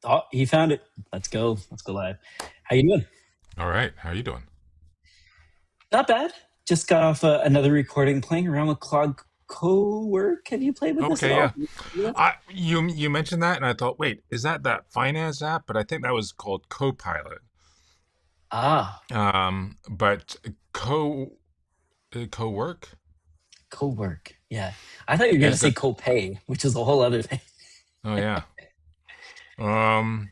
Oh, he found it. Let's go. Let's go live. How you doing? All right. How are you doing? Not bad. Just got off another recording playing around with Claude Co-work. Have you played with this at Okay, all? yeah. You mentioned that, and I thought, wait, is that finance app? But I think that was called Copilot. Ah, But co-work Co-work. Yeah. I thought you were going to is say that? Co-pay, which is a whole other thing. Oh yeah. Um,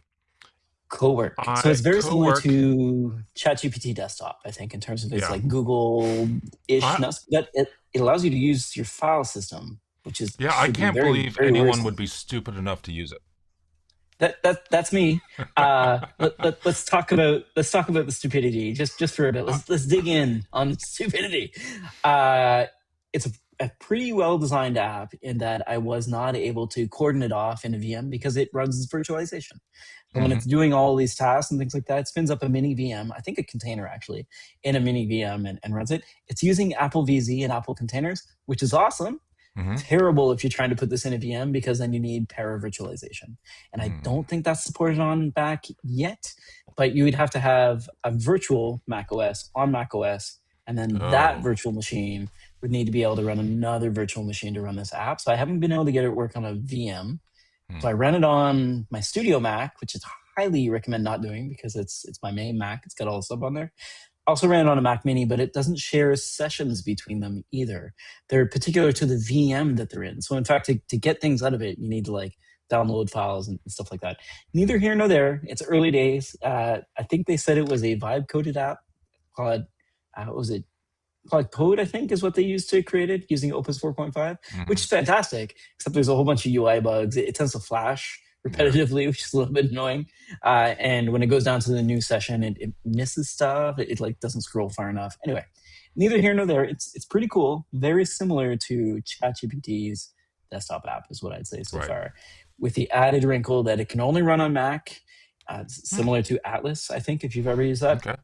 Co-work. So I it's very similar co-work. to ChatGPT desktop, I think, in terms of its Yeah. like Google-ish, I but it allows you to use your file system, which is yeah. I should be can't very, believe very anyone would worrisome. be stupid enough to use That's me. it. Let's talk about the stupidity just for a bit. Uh, Let's dig in on the stupidity. It's a pretty well designed app in that I was not able to cordon it off in a VM because it runs virtualization. And when mhm. it's doing all these tasks and things like that, it spins up a mini VM, I think a container actually, in a mini VM and runs it. It's using Apple VZ and Apple containers, which is awesome. Mhm. Terrible if you're trying to put this in a VM because then you need para virtualization. And I Mm. don't think that's supported on Mac yet, but you would have to have a virtual Mac OS on Mac OS. And then that Oh. virtual machine would need to be able to run another virtual machine to run this app. So I haven't been able to get it to work on a VM. Hmm. So I ran it on my studio Mac, which is highly recommend not doing because it's my main Mac. It's got all the stuff on there. Also ran it on a Mac Mini, but it doesn't share sessions between them either. They're particular to the VM that they're in. So in fact, to get things out of it, you need to like download files and stuff like that. Neither here nor there. It's early days. I think they said it was a vibe coded app called, what was it? Cloud Code, I think, is what they used to create it using Opus 4.5, which Mhm. is fantastic, except there's a whole bunch of UI bugs. It tends to flash Yeah. repetitively, which is a little bit annoying. And when it goes down to the new session, it misses stuff. It like doesn't scroll far enough. Anyway, neither here nor there. It's pretty cool. Very similar to ChatGPT's desktop app, is what I'd say so Right. far, with the added wrinkle that it can only run on Mac. Hmm. Similar to Atlas, I think, if you've ever used that, Okay.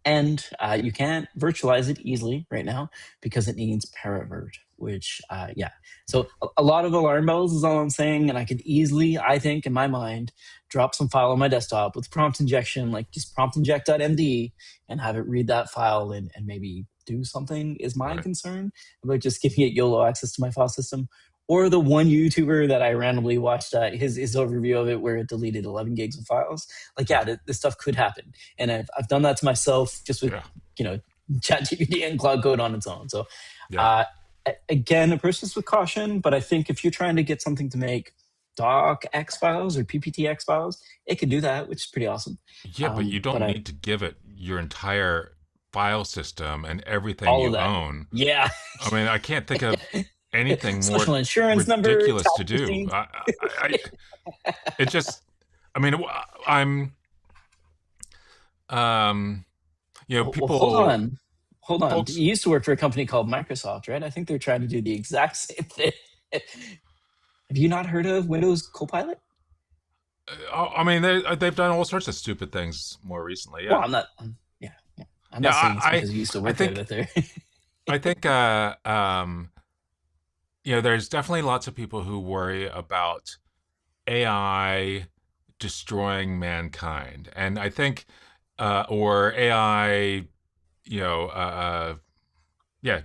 and you can't virtualize it easily right now because it needs Paravirt, which, yeah. So a lot of alarm bells is all I'm saying. And I could easily, I think, in my mind, drop some file on my desktop with prompt injection, like just prompt inject.md and have it read that file and maybe do something is my Right. concern about just giving it YOLO access to my file system. Or the one YouTuber that I randomly watched his overview of it where it deleted 11 gigs of files. Like, yeah, this stuff could happen, and I've done that to myself just with Yeah. you know ChatGPT and Cloud Code on its own. So Yeah. uh, again, approach this with caution. But I think if you're trying to get something to make docx files or pptx files, it can do that, which is pretty awesome. Yeah, but you But don't I need to give it your entire file system and everything all of you that, own. yeah. I mean, I can't think of anything more Social insurance number, ridiculous tax to do. receipt. It just, I mean, I'm, um, Well, hold people, on, hold on. folks. You used to work for a company called Microsoft, right? I think they're trying to do the exact same thing. Have you not heard of Windows Copilot? I mean, they've done all sorts of stupid things more recently. Well, Yeah, yeah, yeah. I'm yeah. not saying it's because you used to I work there think, that they're I think, there's definitely lots of people who worry about AI destroying mankind, and I think, or AI, you know, yeah,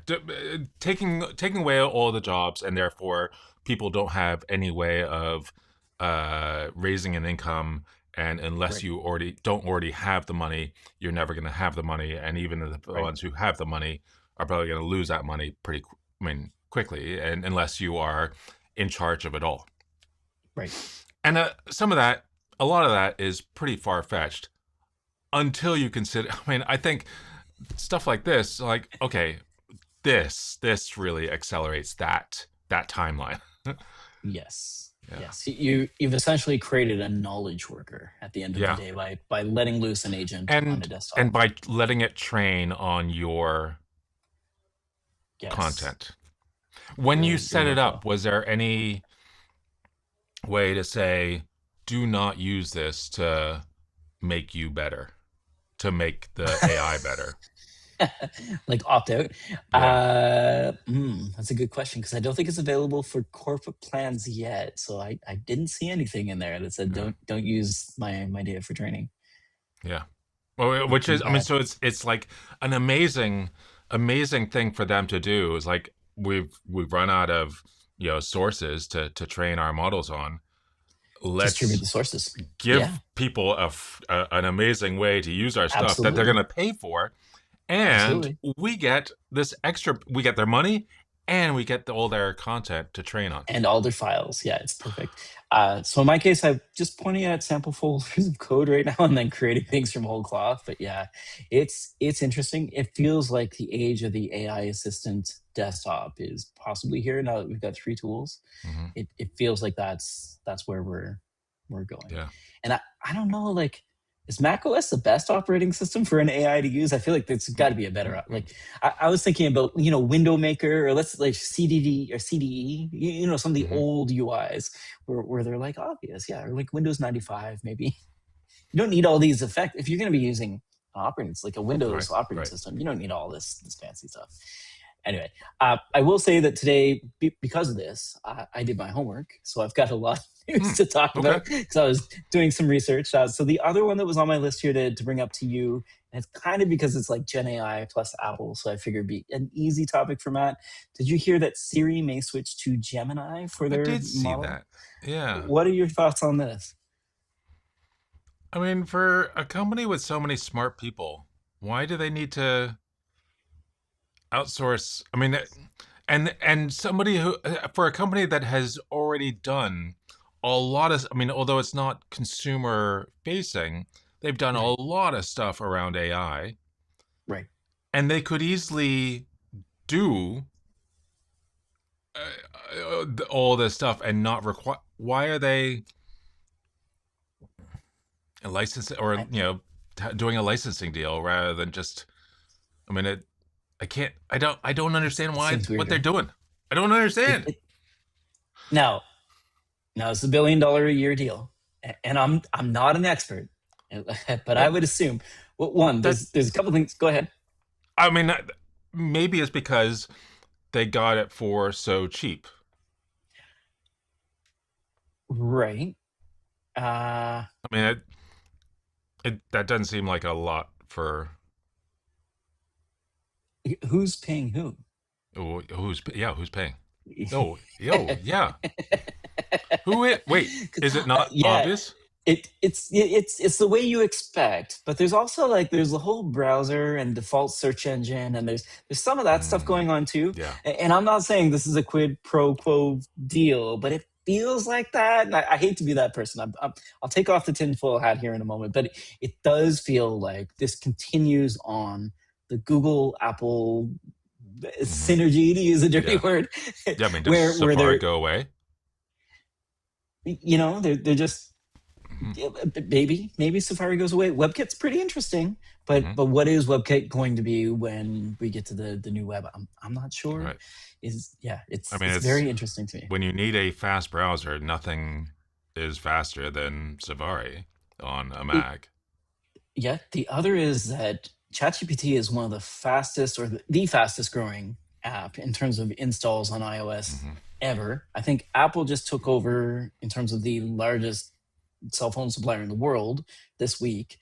taking away all the jobs, and therefore people don't have any way of raising an income. And unless right, you already have the money, you're never going to have the money. And even the right, ones who have the money are probably going to lose that money I mean, quickly, and unless you are in charge of it all. right. And some of that, a lot of that is pretty far fetched until you consider. I mean, I think stuff like this, like, okay, this really accelerates that timeline. Yes, Yeah, yes. You've essentially created a knowledge worker at the end of the yeah, day by letting loose an agent on a and desktop. by letting it train on your Yes, content. When you your set it workflow. up, was there any way to say, do not use this to make you better, to make the AI better? like opt out. Yeah, That's a good question because I don't think it's available for corporate plans yet. So I didn't see anything in there that said yeah, don't use my data for training. yeah. Well, Not which too is, I mean, bad. so it's like an amazing thing for them to do. Is like we've run out of sources to train our models on. Distribute Let's the sources. Yeah, give people an amazing way to use our stuff that they're going absolutely, to pay for, and absolutely. we get this extra. We get their money, and we get all their content to train on. And all their files. Yeah, it's perfect. So in my case, I'm just pointing at sample folders of code right now and then creating things from whole cloth. But yeah, it's interesting. It feels like the age of the AI assistant desktop is possibly here now that we've got three tools. Hmm. It feels like that's where we're going. Yeah. And I don't know, like, is Mac OS the best operating system for an AI to use? I feel like there's got to be a better like I was thinking about Window Maker or let's like CDD or CDE, some of the Hmm. old UIs where they're like obvious, yeah, or like Windows 95 maybe. You don't need all these effects if you're going to be using operating. It's like a Right. Windows operating Right. system. You don't need all this fancy stuff. Anyway, I will say that today, because of this, I did my homework, so I've got a lot of news Hmm. to talk Okay. about because I was doing some research. So the other one that was on my list here to bring up to you, and it's kind of because it's like Gen AI plus Apple, so I figured it'd be an easy topic for Matt. Did you hear that Siri may switch to Gemini for I their did see model? that. Yeah. What are your thoughts on this? I mean, for a company with so many smart people, why do they need to outsource? I mean, and somebody who for a company that has already done a lot of, I mean, although it's not consumer facing, they've done a Right, lot of stuff around AI, right. and they could easily do all this stuff and not require. Why are they a license or I, doing a licensing deal rather than just? I mean, I can't. I don't understand it why seems what weird, they're right? doing. I don't It, understand. it now Now it's $1 billion a year deal, and I'm not an expert, but I Well, would assume, well, one, that there's a couple things. Go ahead. I mean, maybe it's because they got it for so cheap. Right. Uh, I mean, it that doesn't seem like a lot for who's paying who? who's paying? Oh, yeah. Who it? Wait, is it not Yeah, obvious? it's the way you expect, but there's also like there's the whole browser and default search engine, and there's some of that stuff Mm, going on too. yeah, And I'm not saying this is a quid pro quo deal, but it feels like that. And I hate to be that person. I'll take off the tinfoil hat here in a moment, but it does feel like this continues on the Google Apple hmm, synergy, to use a dirty yeah, word, yeah. I mean, does where Safari they're go away? they're just Hmm. yeah, maybe Safari goes away. WebKit's pretty interesting, but Hmm. what is WebKit going to be when we get to the new web? I'm not sure. Right. Is yeah, I mean, it's it's very interesting to me. when you need a fast browser, nothing is faster than Safari on a It, Mac. yeah, the other is that ChatGPT is one of the fastest or the fastest growing app in terms of installs on iOS Hmm. ever. I think Apple just took over in terms of the largest cell phone supplier in the world this week.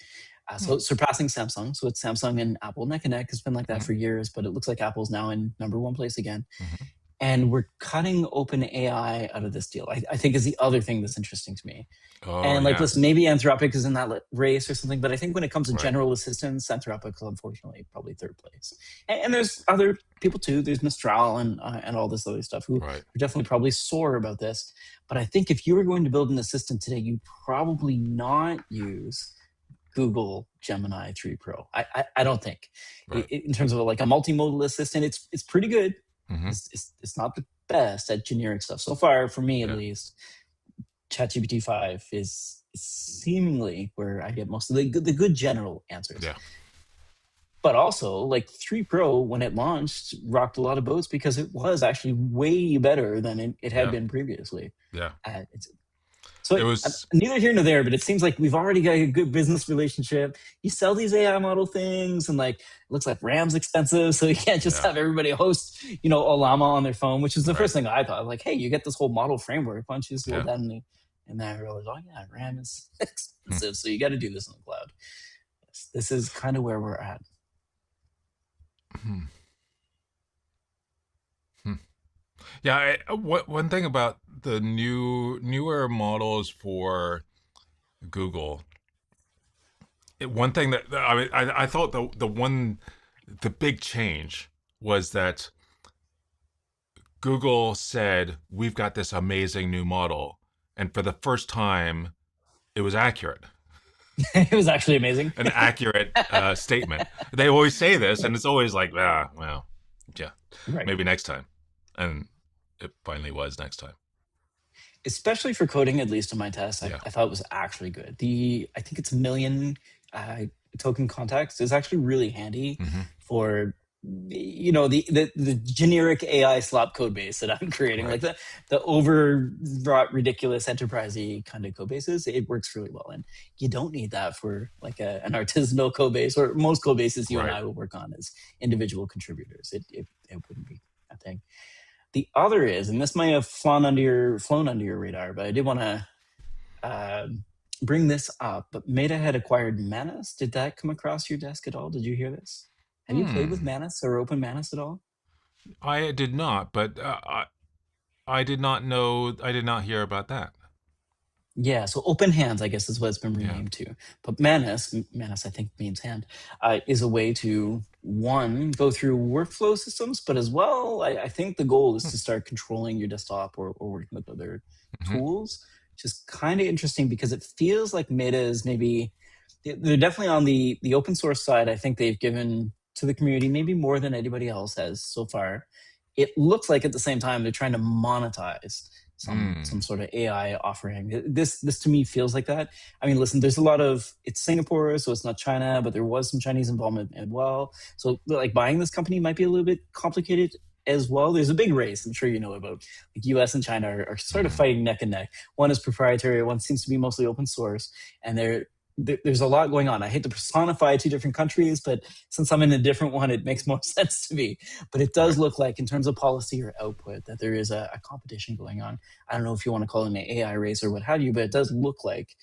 So surpassing Samsung. So it's Samsung and Apple neck and neck. It's been like that Hmm. for years, but it looks like Apple's now in number one place again. Hmm. And we're cutting open AI out of this deal. I think is the other thing that's interesting to me. Oh And like, yeah, listen, maybe Anthropic is in that race or something, but I think when it comes to right. general assistance, Anthropic is unfortunately probably third place. And there's other people too. There's Mistral and all this other stuff who Right. are definitely probably sore about this. But I think if you were going to build an assistant today, you'd probably not use Google Gemini 3 Pro. I don't think Right. in terms of like a multimodal assistant, it's pretty good. Hmm. It's not the best at generic stuff so far for me at Yeah. least. ChatGPT 5 is seemingly where I get most of the good general answers. Yeah. But also, like 3 Pro, when it launched, rocked a lot of boats because it was actually way better than it had Yeah. been previously. Yeah. It's So It was neither here nor there, but it seems like we've already got a good business relationship. You sell these AI model things, and like it looks like RAM's expensive, so you can't just yeah, have everybody host, Olama on their phone, which is the first right. thing I thought. Like, hey, you get this whole model framework. Why don't you just roll Yeah. down and then I realized, oh yeah, RAM is Hmm. expensive, so you got to do this in the cloud. This is kind of where we're at. Hmm. Hmm. Yeah, one thing about the newer models for Google, one thing that I mean, I thought the big change was that Google said we've got this amazing new model, and for the first time, it was accurate, It was actually amazing. an accurate statement. They always say this, and it's always like, well, yeah, Right. maybe next time, and it finally was next time. Especially for coding, at least in my test, Yeah. I thought it was actually good. I think it's a million uh, token context is actually really handy Hmm. for the generic AI slop code base that I'm creating, Right. like the overwrought, ridiculous enterprisey kind of code bases. It works really well, and you don't need that for like an artisanal code base, or most code bases you and Right. I will work on as individual contributors. It wouldn't be a thing. The other is, and this might have flown under your radar, but I did want to uh, bring this up. But Meta had acquired Manus. Did that come across your desk at all? Did you hear this? Have you played with Hmm. Manus or Open Manus at all? I did not, but I did not know. I did not hear about that. Yeah, so Open Hands, I guess, is what it's been Yeah. renamed to. But Manus, I think means hand, is a way to one go through workflow systems, but as well, I think the goal is to start controlling your desktop or working with other Mm-hmm. tools, which is kind of interesting because it feels like Meta is maybe they're definitely on the open source side. I think they've given to the community maybe more than anybody else has so far. It looks like at the same time they're trying to monetize some Mm. sort of AI offering. This to me feels like that. I mean, listen, there's a lot of it's Singapore, so it's not China, but there was some Chinese involvement as well. So like buying this company might be a little bit complicated as well. There's a big race, I'm sure you know about. Like US and China are sort of Mm-hmm. fighting neck and neck. One is proprietary, one seems to be mostly open source, and there's a lot going on. I hate to personify two different countries, but since I'm in a different one, it makes more sense to me. But it does Right. look like, in terms of policy or output, that there is a competition going on. I don't know if you want to call it an AI race or what have you, but it does look like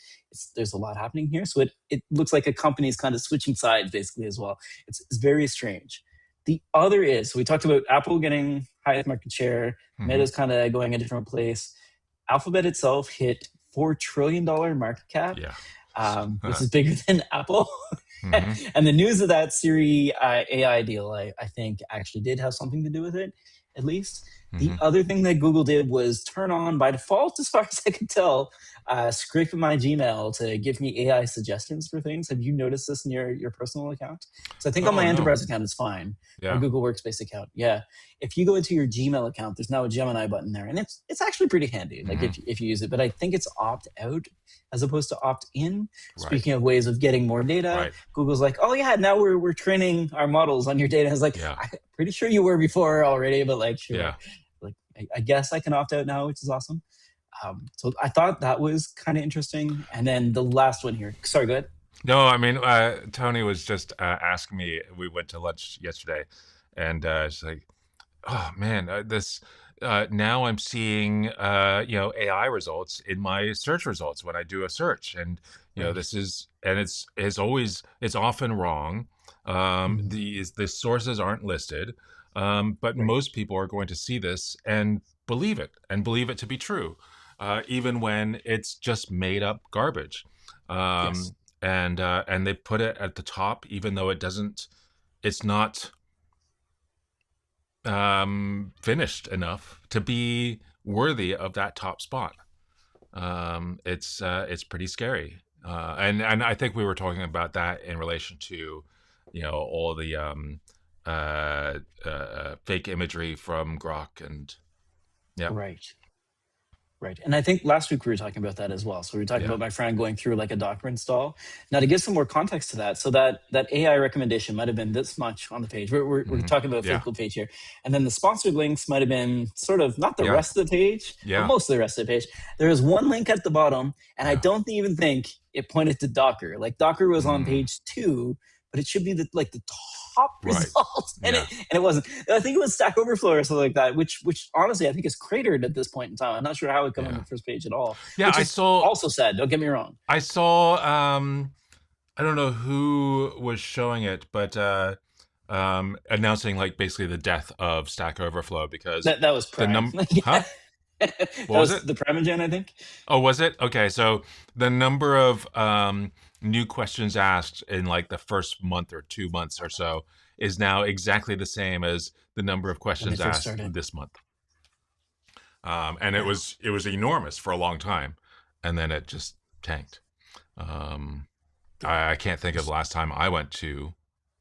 there's a lot happening here. So it looks like a company is kind of switching sides basically as well. It's very strange. The other is, so we talked about Apple getting highest market share, Mm-hmm. Meta's kind of going a different place. Alphabet itself hit $4 trillion market cap, Yeah. which is bigger than Apple. Mm-hmm. And the news of that Siri AI deal, I think, actually did have something to do with it, at least. The Mm-hmm. other thing that Google did was turn on, by default, as far as I could tell, scraping my Gmail to give me AI suggestions for things. Have you noticed this in your personal account? So I think on Oh my no. enterprise account, it's fine. My Yeah. Google Workspace account, yeah. If you go into your Gmail account, there's now a Gemini button there, and it's actually pretty handy. Like Mm-hmm. if you use it, but I think it's opt out as opposed to opt in. Right. Speaking of ways of getting more data, Right. Google's like, oh yeah, now we're training our models on your data. It's like, Yeah. I'm pretty sure you were before already, but like, sure. Yeah. Like, I guess I can opt out now, which is awesome. So I thought that was kind of interesting. And then the last one here. Sorry, go ahead. No, I mean, Tony was just asking me. We went to lunch yesterday, and it's like, oh man, this. Now I'm seeing, AI results in my search results when I do a search, and Right. this is, and it's often wrong. Mhm. The sources aren't listed, but Right. most people are going to see this and believe it to be true, even when it's just made up garbage. Yes. Um, and they put it at the top, even though it's not finished enough to be worthy of that top spot. It's pretty scary, and I think we were talking about that in relation to, all the fake imagery from Grok and yeah. Right. Right. And I think last week we were talking about that as well. So we were talking Yeah. about my friend going through like a Docker install. Now to give some more context to that, so that AI recommendation might have been this much on the page. We're Hmm. talking about a Yeah. physical page here. And then the sponsored links might have been sort of not the Yeah. rest of the page, but Yeah. most of the rest of the page. There was one link at the bottom, and I Yeah. don't even think it pointed to Docker. Like Docker was on Mm. page 2, but it should be the top Right. results, and Yeah. it wasn't. I think it was Stack Overflow or something like that, which honestly I think is cratered at this point in time. I'm not sure how it got on Yeah. the first page at all, Yeah. which I is saw. also sad. Don't get me wrong. I saw. I don't know who was showing it, but announcing like basically the death of Stack Overflow because That was the Prime. Yeah. huh? That What was was it? the Primeagen, I think. Oh, was it? Okay, so the number of new questions asked in like the first month or 2 months or so is now exactly the same as the number of When they questions first asked started. this month. And it Yeah. was enormous for a long time, and then it just tanked. Um, I can't think of the last time I went to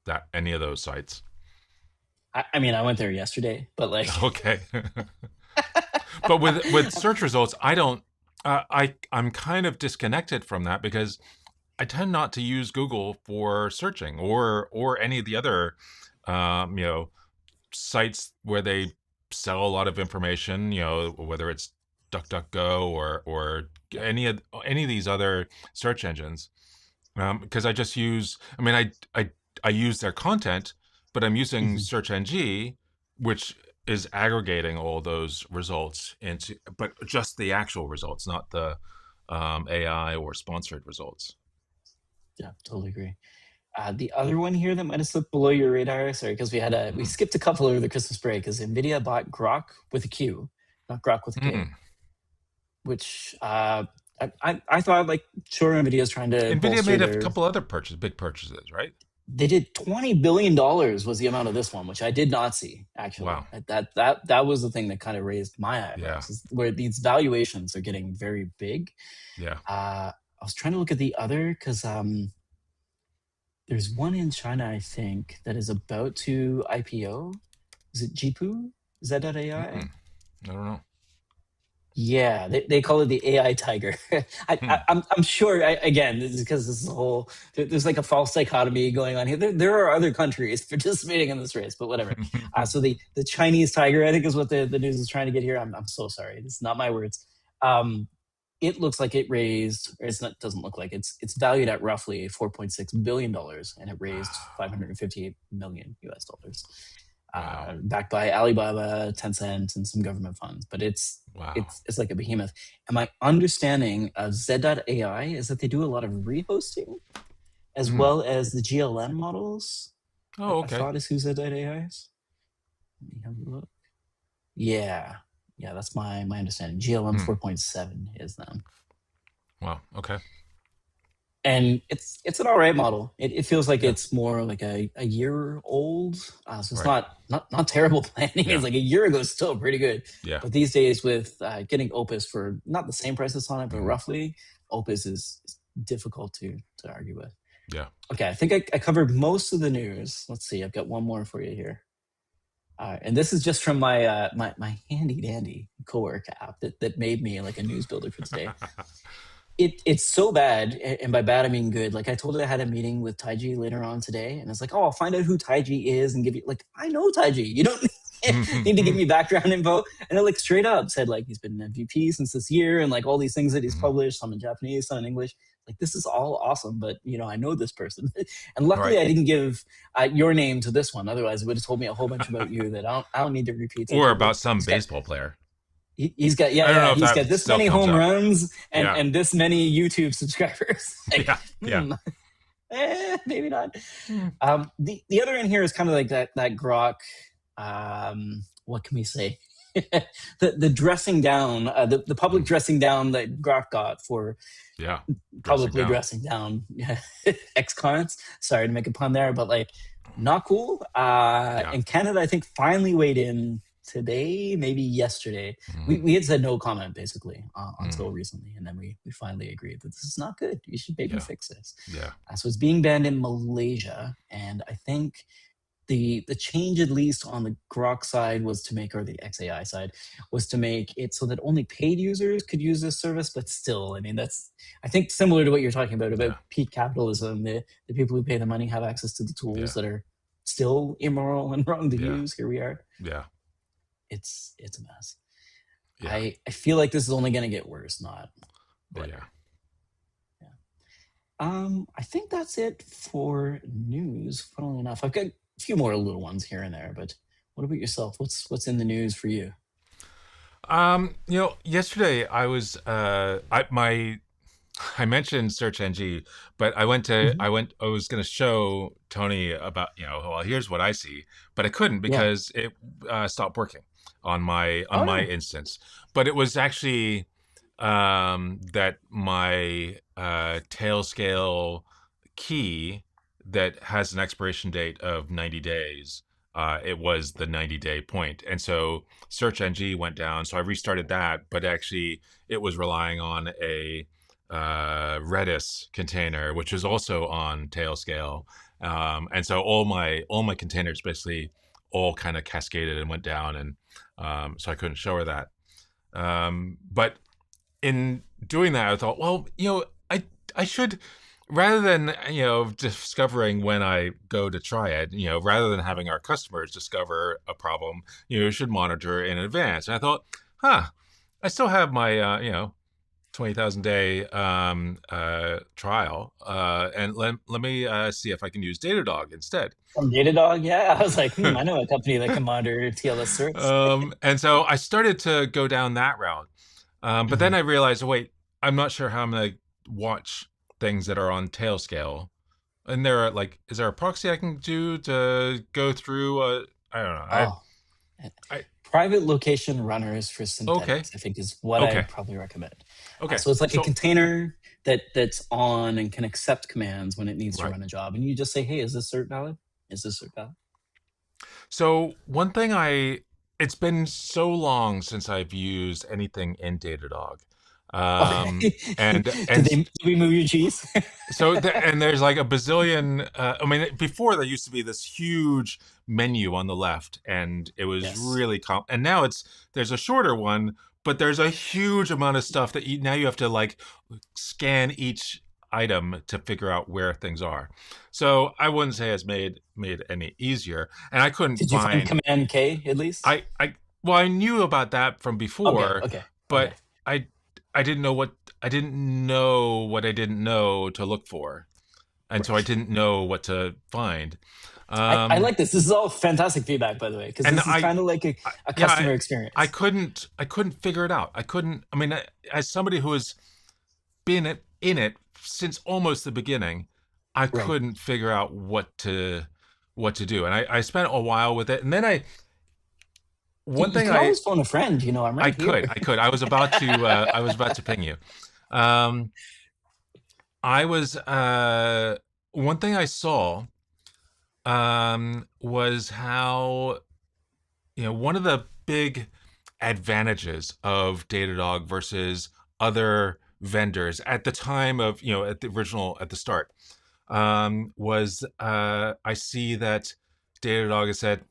that any of those sites. I mean, I went there yesterday, but like, Okay. But with search results, I don't. I'm kind of disconnected from that because I tend not to use Google for searching or any of the other, you know, sites where they sell a lot of information. You know, whether it's DuckDuckGo or any of these other search engines, because I just use. I mean, I use their content, but I'm using mhm. SearchNG, which is aggregating all those results into, but just the actual results, not the AI or sponsored results. Yeah, totally agree. The other one here that might have slipped below your radar, sorry, because we Mm. skipped a couple over the Christmas break, is Nvidia bought Grok with a Q, not Grok with a K, Mm. which I thought like sure Nvidia's trying to Nvidia bolster made a their. couple other big purchases, right? They did $20 billion was the amount of this one, which I did not see actually. Wow. That was the thing that kind of raised my Yeah. eyebrows, is where these valuations are getting very big. Yeah. I was trying to look at the other because there's one in China, I think, that is about to IPO. Is it Jipu? Is that AI? Mm-mm. I don't know. Yeah, they call it the AI tiger. Hmm. I'm sure. Again, this is because this is a whole. There's like a false dichotomy going on here. There are other countries participating in this race, but whatever. So the Chinese tiger, I think, is what the news is trying to get here. I'm so sorry. It's not my words. Um, it looks like it raised, or it's not. Doesn't look like it's valued at roughly $4.6 billion, and it raised Wow. 558 million US dollars, Wow. backed by Alibaba, Tencent, and some government funds. But Wow. it's like a behemoth. And my understanding of Z.AI is that they do a lot of rehosting as Mm. well as the GLM models. Oh, I okay. thought is who Z.AI is. Let me have a look. Yeah, yeah, that's my understanding. GLM Mm. 4.7 is them. Wow. Okay. And it's an all right model. It feels like Yeah. it's more like a year old, so it's Right. not terrible planning. Yeah. It's like a year ago, still pretty good. Yeah. But these days, with getting Opus for not the same price as Sonnet, but Hmm. roughly, Opus is difficult to argue with. Yeah. Okay, I think I covered most of the news. Let's see, I've got one more for you here. And this is just from my handy dandy Cowork app that made me like a news builder for today. It's so bad, and by bad I mean good. Like I told it I had a meeting with Taiji later on today, and it's like, oh, I'll find out who Taiji is and give you like I know Taiji. You don't need to give me background info. And it like straight up said like he's been an MVP since this year, and like all these things that he's Mhm. published, some in Japanese, some in English. Like this is all awesome, but I know this person, and luckily Right. I didn't give your name to this one. Otherwise, it would have told me a whole bunch about you that I don't need to repeat. Like Or about some he's got baseball player. he's got I don't know if he's got that this still many comes home up. runs and Yeah. and this many YouTube subscribers. Like, Yeah. Yeah. maybe not. Hmm. The other in here is kind of like that Grok. What can we say? The dressing down, the public Mm. dressing down that Grok got for Yeah. Dressing publicly down. dressing down ex cons. Sorry to make a pun there, but like not cool. Yeah. And Canada, I think, finally weighed in today, maybe yesterday. Mm. We had said no comment basically Mm. until recently, and then we finally agreed that this is not good. You should maybe Yeah. fix this. Yeah. So it's being banned in Malaysia, and I think the change, at least on the Grok side, was to make, or the XAI side, was to make it so that only paid users could use this service. But still, I mean, that's, I think, similar to what you're talking about Yeah. peak capitalism. The people who pay the money have access to the tools Yeah. that are still immoral and wrong to Yeah. use. Here we are. Yeah. It's a mess. Yeah. I feel like this is only going to get worse, not Oh better. yeah. I think that's it for news. Funnily enough, I've got a few more little ones here and there, but what about yourself? What's in the news for you? Yesterday I was I mentioned Search NG, but Mhm. I was going to show Tony about, well, here's what I see, but I couldn't Yeah. because it stopped working on Oh my no. instance. But it was actually that my Tailscale key that has an expiration date of 90 days. It was the 90-day point, and so Search NG went down. So I restarted that, but actually it was relying on a Redis container, which is also on Tailscale, and so all my containers basically all kind of cascaded and went down, and so I couldn't show her that. But in doing that, I thought, well, I should, rather than discovering when I go to try it, rather than having our customers discover a problem, you should monitor in advance. And I thought, I still have my 20,000 day trial, and let me see if I can use Datadog instead. From Datadog, yeah. I was like, I know a company that can monitor TLS certs. And so I started to go down that route. But then Mhm. I realized, wait, I'm not sure how I'm going to watch things that are on Tailscale. And is there a proxy I can do to go through? I don't know. Oh, I, private location runners for okay, synthetics, I think, is what okay, I'd probably recommend. okay. So it's like a So, container that's on and can accept commands when it needs to right. run a job, and you just say, "Hey, is this cert valid? Is this cert valid?" So one thing it's been so long since I've used anything in Datadog. Okay. And Did we move your cheese? so and there's like a bazillion. I mean, before there used to be this huge menu on the left, and it was Yes. really and now there's a shorter one, but there's a huge amount of stuff that now you have to like scan each item to figure out where things are. So I wouldn't say it's made any easier, and I couldn't Did you find find. Command K at least? I well, I knew about that from Okay. before, Okay. Okay. but I I didn't know what I didn't know what I didn't know to look for, and so I Right. didn't know what to find. I Um, like this. This is all fantastic feedback, by the way, because and this is kind of like I a yeah, customer I experience. couldn't figure it out. I couldn't. I mean, as somebody who has been in it since almost the beginning, I Right. couldn't figure out what to do, and I spent a while with it, and then one You thing could always phone a friend. I'm right here. I could. I was about to ping you. Um, I was one thing I saw was how one of the big advantages of Datadog versus other vendors at the time of at the start was I see that Datadog has said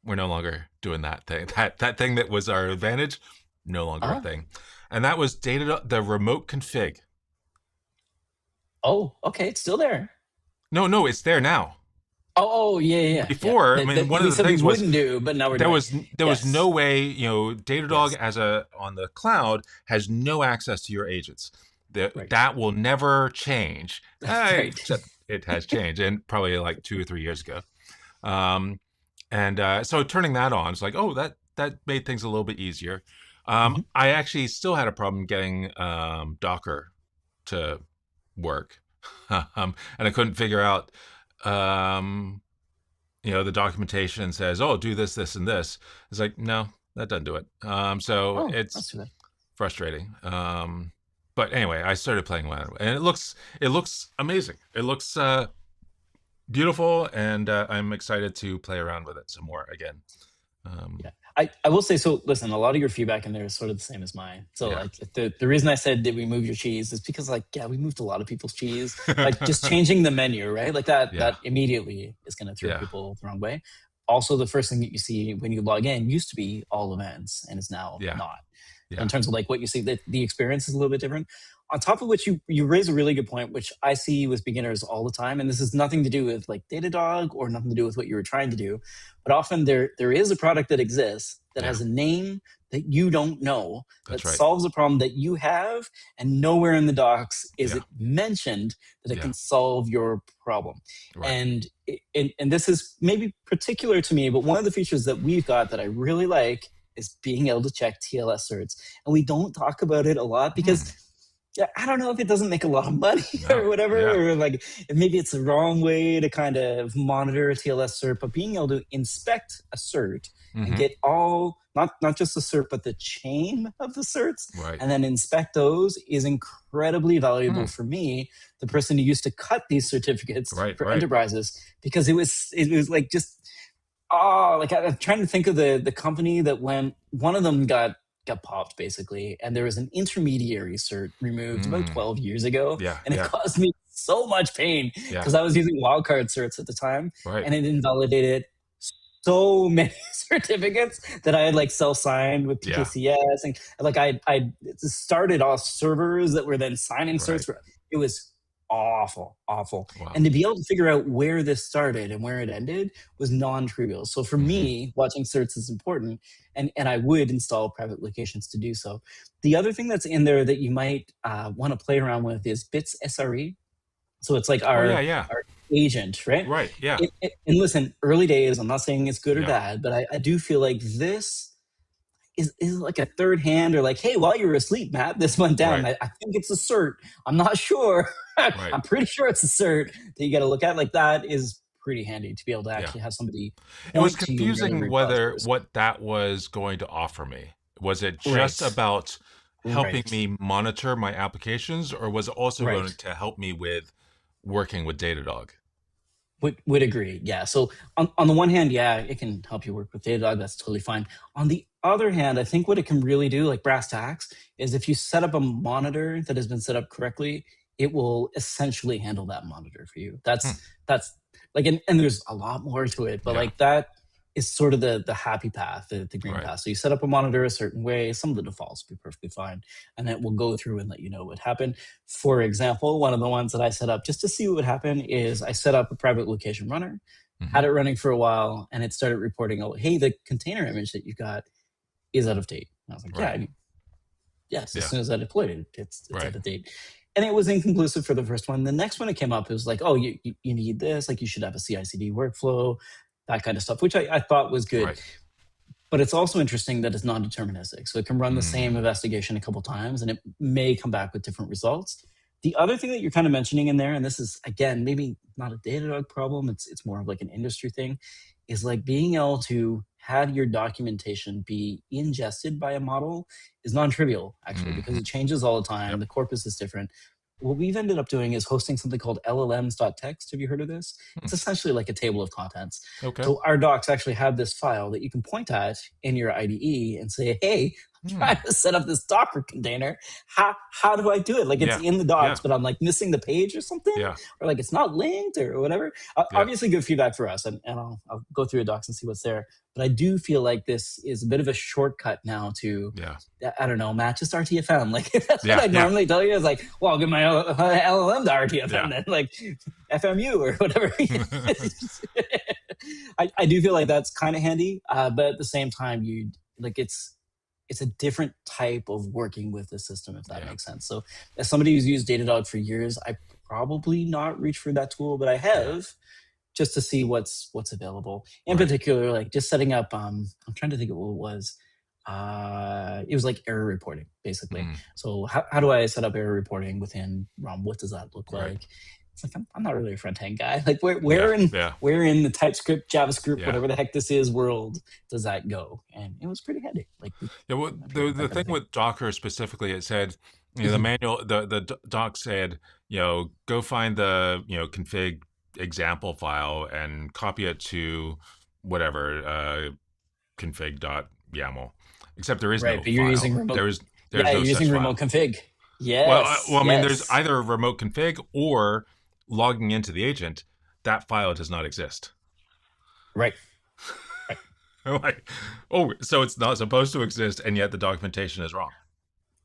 we're no longer doing that thing. That thing that was our advantage, no longer a Oh. thing, and that was the remote config. Oh. Okay. It's still there. No, it's there now. Oh. Yeah. Yeah. Yeah. Yeah. Before, I mean, That one of we the said we things was wouldn't do, but now we're there doing. was there was no Yes. way, Datadog Yes. as a on the cloud has no access to your agents. Right. That will never change. Right. Except it has changed, and probably like 2 or 3 years ago. Um, and so turning that on, it's like, oh, that made things a little bit easier. Mhm. I actually still had a problem getting Docker to work, and I couldn't figure out. Um, the documentation says, "Oh, do this, this, and this." It's like, no, that doesn't do it. So Oh, that's it's too bad. frustrating. But anyway, I started playing with it, and it looks amazing. It looks beautiful, and I'm excited to play around with it some more again. Yeah. I will say, so listen, a lot of your feedback in there is sort of the same as mine. So Yeah. like the reason I said did we move your cheese is because, like, yeah, we moved a lot of people's cheese. Like just changing the menu, right? Like that Yeah. immediately is gonna throw Yeah. people the wrong way. also the first thing that you see when you log in used to be all events and is now Yeah. not. So in Yeah. terms of like what you see, the experience is a little bit different. On top of which you raise a really good point, which I see with beginners all the time, and this has nothing to do with like Datadog or nothing to do with what you were trying to do, but often there is a product that exists that Yeah. has a name that you don't know that That's right. solves a problem that you have, and nowhere in the docs is Yeah. it mentioned that it Yeah. can solve your problem. Right. And this is maybe particular to me, but one of the features that we've got that I really like is being able to check TLS certs. And we don't talk about it a lot because, Hmm. yeah, I don't know if it doesn't make a lot of money No. or whatever, Yeah. or like maybe it's the wrong way to kind of monitor a TLS cert, but being able to inspect a cert and Hmm. get all, not just the cert, but the chain of the certs, Right. and then inspect those is incredibly valuable Hmm. for me, the person who used to cut these certificates Right. for Right. enterprises, because it was like just oh, like I'm trying to think of the company that went. One of them got popped basically, and there was an intermediary cert removed about Mm. 12 years ago, Yeah. and it Yeah. caused me so much pain Yeah. because I was using wildcard certs at the time, Right. and it invalidated so many certificates that I had like self-signed with Yeah. PKCS, and like I started off servers that were then signing certs Right. for. It was awful, awful. Wow. And to be able to figure out where this started and where it ended was non-trivial. So for Hmm. me, watching certs is important, and I would install private locations to do so. The other thing that's in there that you might want to play around with is Bits SRE. So it's like Oh yeah. Yeah. our agent, right? Right. Yeah. And listen, early days. I'm not saying it's good or Yeah. bad, but I do feel like this is like a third hand, or like, hey, while you were asleep, Matt, this went down. Right. I think it's a cert. I'm not sure. Right. I'm pretty sure it's a cert that you got to look at. Like that is pretty handy to be able to Yeah. actually have somebody It was point to you where the confusing root cause whether is. what that was going to offer me. Was it Right, just about helping right, me monitor my applications, or was it also going right. to help me with working with Datadog? Would agree. Yeah. So on the one hand, yeah, it can help you work with Datadog. That's totally fine. On the other hand, I think what it can really do, like brass tacks, is if you set up a monitor that has been set up correctly, it will essentially handle that monitor for you. Hmm. That's like, and there's a lot more to it, but Yeah. like that is sort of the happy path, the green Right. path. So you set up a monitor a certain way, some of the defaults will be perfectly fine, and it will go through and let you know what happened. For example, one of the ones that I set up just to see what would happen is I set up a private location runner, Hmm. had it running for a while, and it started reporting, oh, hey, the container image that you got is out of date. And I was like, yeah, Right. yes, as Yeah. soon as I deployed it, it's Right. out of date. And it was inconclusive for the first one. The next one it came up, it was like, oh, you need this, like you should have a CI/CD workflow, that kind of stuff, which I thought was good. Right. But it's also interesting that it's non-deterministic. So it can run the same Mm. investigation a couple times and it may come back with different results. The other thing that you're kind of mentioning in there, and this is again maybe not a Datadog problem, it's more of like an industry thing, is like being able to have your documentation be ingested by a model is non-trivial actually because Hmm. it changes all the time. Yep. The corpus is different. What we've ended up doing is hosting something called llms.txt. Have you heard of this? Hmm. It's essentially like a table of contents. Okay. So our docs actually have this file that you can point at in your IDE and say, hey, I'm Hmm. trying to set up this Docker container. How do I do it? Like it's Yeah. in the Yeah. docs, but I'm like missing the page or something, Yeah. or like it's not linked or whatever. Yeah. Obviously, good feedback for us, and I'll go through the docs and see what's there. But I do feel like this is a bit of a shortcut now to, Yeah. I don't know, Matt, just RTFM. Like that's what Yeah. I Yeah. normally tell you is like, well, I'll give my LLM to RTFM Yeah. then, like FMU or whatever. I do feel like that's kind of handy, but at the same time, you like it's a different type of working with the system, if that Yeah. makes sense. So, as somebody who's used Datadog for years, I probably not reach for that tool, but I Yeah. have just to see what's available. In Right. particular, like just setting up. I'm trying to think of what it was. It was like error reporting, basically. Mm. So how do I set up error reporting within RUM? What does that look Right. like? It's like I'm not really a front end guy. Like Yeah. Yeah. where in the TypeScript, JavaScript, Yeah. whatever the heck this is world does that go? And it was pretty handy. Like Yeah. Well, the that kind of thing thing. with Docker specifically, it said, the Mhm. manual, the doc said, go find the config example file and copy it to whatever config.yaml. Except there is Right, no but you're using file. remote. There's Yeah, no you're such using remote file. config. Well, Yes, I mean, there's yes. either a remote config or logging into the agent. That file does not exist. Right. Right. Like, oh, so it's not supposed to exist, and yet the documentation is wrong.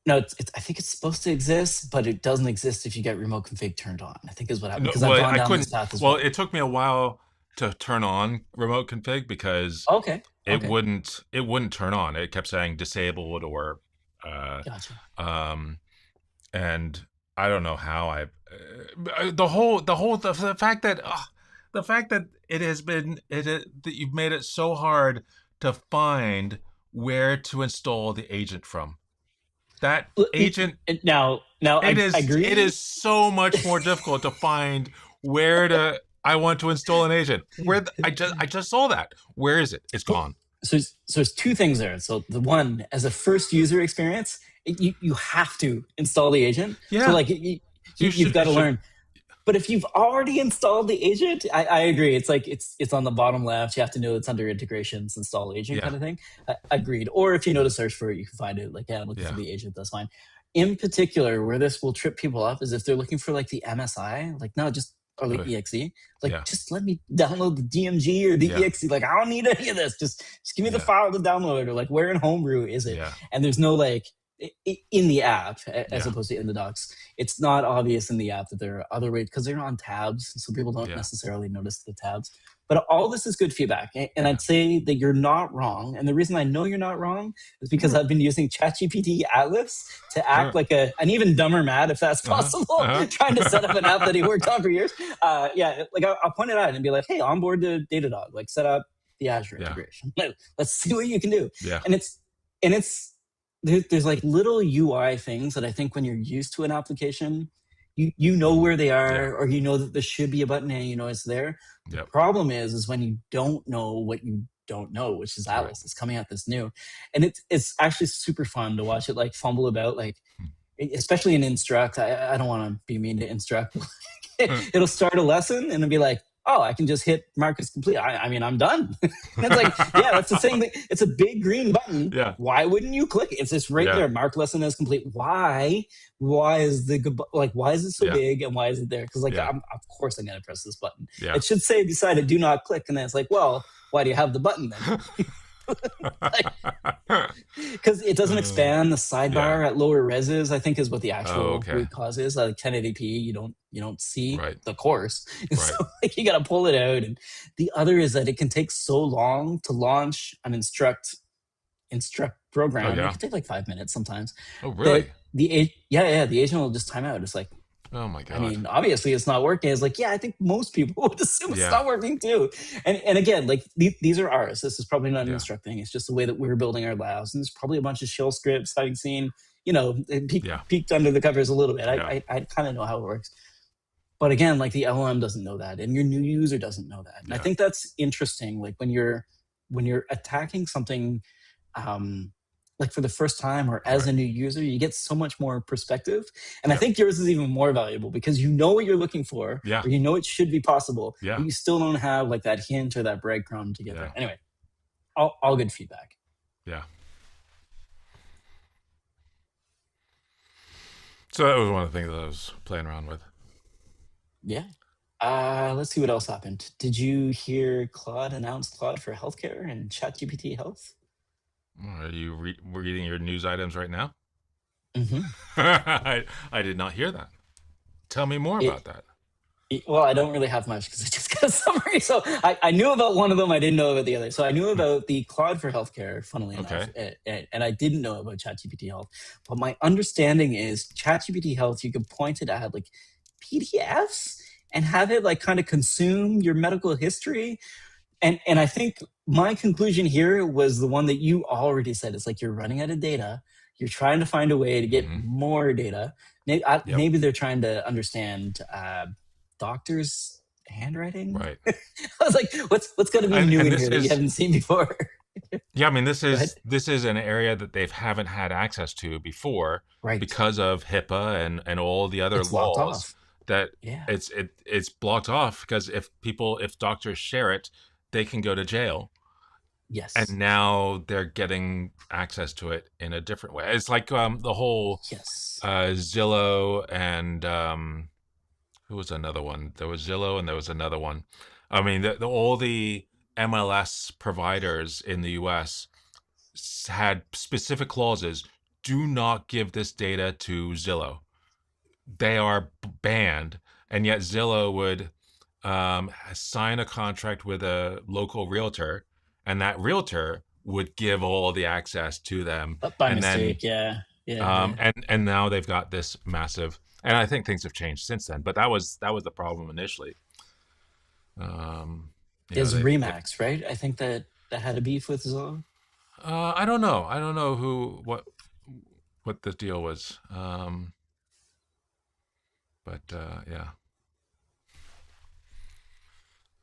No, I think it's supposed to exist, but it doesn't exist if you get remote config turned on. I think is what happened No, because I've well, gone I down this couldn't. path as Well, well. it took me a while to turn on remote config because Okay, okay, it wouldn't turn on. It kept saying disabled or uh, gotcha. um, and I don't know how the fact that it has been that you've made it so hard to find where to install the agent from. That agent, Now I it agree. is so much more difficult to find where to I want to install an agent. I just saw that. Where is it? It's Well, gone. there's two things there. So the one, as a first user experience, you have to install the agent. So Yeah, like you you've should. got It to should. learn. But if you've already installed the agent, I agree. It's like it's on the bottom left. You have to know it's under integrations, install agent Yeah, kind of thing. Agreed. Or if you know to search for it, you can find it. Like, yeah, I'm looking for yeah. the agent. That's fine. In particular, where this will trip people up is if they're looking for like the MSI, like no, just or the Uh, exe. Like, yeah, just let me download the DMG or the yeah, exe. Like, I don't need any of this. Just give me the yeah, file to download. Or like, where in Homebrew is it? yeah, And there's no like in the app as yeah, opposed to in the docs. It's not obvious in the app that there are other ways because they're on tabs, so people don't yeah, necessarily notice the tabs. But all this is good feedback, and yeah. I'd say that you're not wrong. And the reason I know you're not wrong is because I've been using ChatGPT Atlas to act Sure. like an even dumber Matt, if that's Uh huh. possible, Uh huh. trying to set up an app that he worked on for years. Yeah, like I'll point it out and be like, "Hey, onboard to Datadog, like set up the Azure Yeah, integration. Let's see what you can do." yeah, And it's there's like little UI things that I think when you're used to an application, you know where they yeah, are, or you know that there should be a button and you know it's there. The yep. problem is when you don't know what you don't know, which is Right. Atlas. It's coming out this new, and it's actually super fun to watch it like fumble about, like especially in Instruct. I don't want to be mean to Instruct. It'll start a lesson and it'll be like, oh, I can just hit mark as complete. I mean, I'm done. And it's like, yeah, that's the same thing. It's a big green button. Yeah, Why wouldn't you click it? It's just right yeah, there. Mark lesson as complete. Why? Why is like why is it so yeah, big and why is it there? Because like yeah, of course I'm gonna press this button. yeah. It should say beside it, do not click, and then it's like, well, why do you have the button then? Like, because it doesn't uh, expand the yeah. sidebar at lower reses, I think is what the Oh, actual okay. root cause is. Like 1080p, you don't see Right. the course. And Right. so like you gotta pull it out. And the other is that it can take so long to launch an instruct Oh, program. It yeah. can take like 5 minutes sometimes. Oh, That really? the agent will just time out. It's like, Oh my I God. mean, obviously it's not working. It's like, yeah, I think most people would assume it's Yeah. not working too. And again, like these are ours. This is probably not an Yeah. instruct thing. It's just the way that we're building our labs. And there's probably a bunch of shell scripts having seen, it Yeah. peeked under the covers a little bit. Yeah. I kind of know how it works. But again, like the LLM doesn't know that, and your new user doesn't know that. And I Yeah. think that's interesting. Like when you're attacking something, um, like for the first time or as Right. a new user, you get so much more perspective. And I Yep. think yours is even more valuable because you know what you're looking for, Yeah. or you know it should be possible, Yeah. but you still don't have like that hint or that breadcrumb to get Yeah. there. Anyway, all good feedback. Yeah. So that was one of the things that I was playing around with. Yeah. Let's see what else happened. Did you hear Claude announce Claude for healthcare and ChatGPT Health? Are you reading your news items right now? Mm-hmm. I did not hear that. Tell me more It, about that. Well, I don't really have much because I just got a summary. So I knew about one of them. I didn't know about the other. So I knew about the Claude for healthcare, funnily enough, Okay. and I didn't know about ChatGPT Health. But my understanding is ChatGPT Health, you could point it at like PDFs and have it like kind of consume your medical history. And I think my conclusion here was the one that you already said. It's like you're running out of data. You're trying to find a way to get Mm-hmm. more data. Yep. Maybe they're trying to understand doctors' handwriting. Right. I was like, what's going to be new And in this here that you is haven't seen before? yeah. I mean, this Go ahead. is an area that they haven't had access to before Right. because of HIPAA and all the other It's locked laws off. that Yeah. it's blocked off because if doctors share it, they can go to jail. And Yes. now they're getting access to it in a different way. It's like the whole Yes. Zillow and who was another one? There was Zillow and there was another one. I mean, all the MLS providers in the US had specific clauses: do not give this data to Zillow. They are banned, and yet Zillow would sign a contract with a local realtor, and that realtor would give all the access to them, But by and then mistake, yeah, yeah. and now they've got this massive. And I think things have changed since then, but that was the problem initially. Um, Is they Remax, right? I think that had a beef with Zillow. I don't know. I don't know what the deal was. But yeah.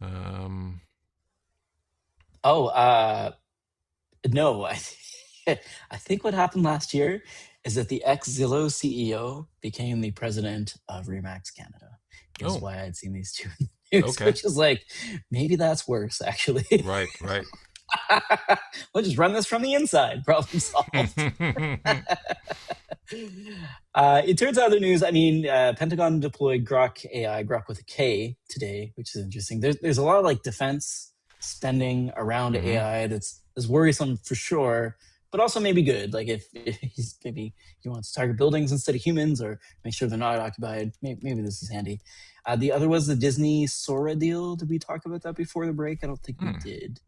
Um, Oh, no, I think what happened last year is that the ex Zillow CEO became the president of Remax Canada. Is oh, why I'd seen these two in the news, okay. which is like maybe that's worse actually. Right, right. We'll just run this from the inside. Problem solved. It turns out the news. I mean, Pentagon deployed Grok AI, Grok with a K, today, which is interesting. There's a lot of like defense spending around hmm AI that's worrisome for sure, but also maybe good. Like if he's maybe he wants to target buildings instead of humans, or make sure they're not occupied. Maybe this is handy. The other was the Disney Sora deal. Did we talk about that before the break? I don't think we Hmm. did.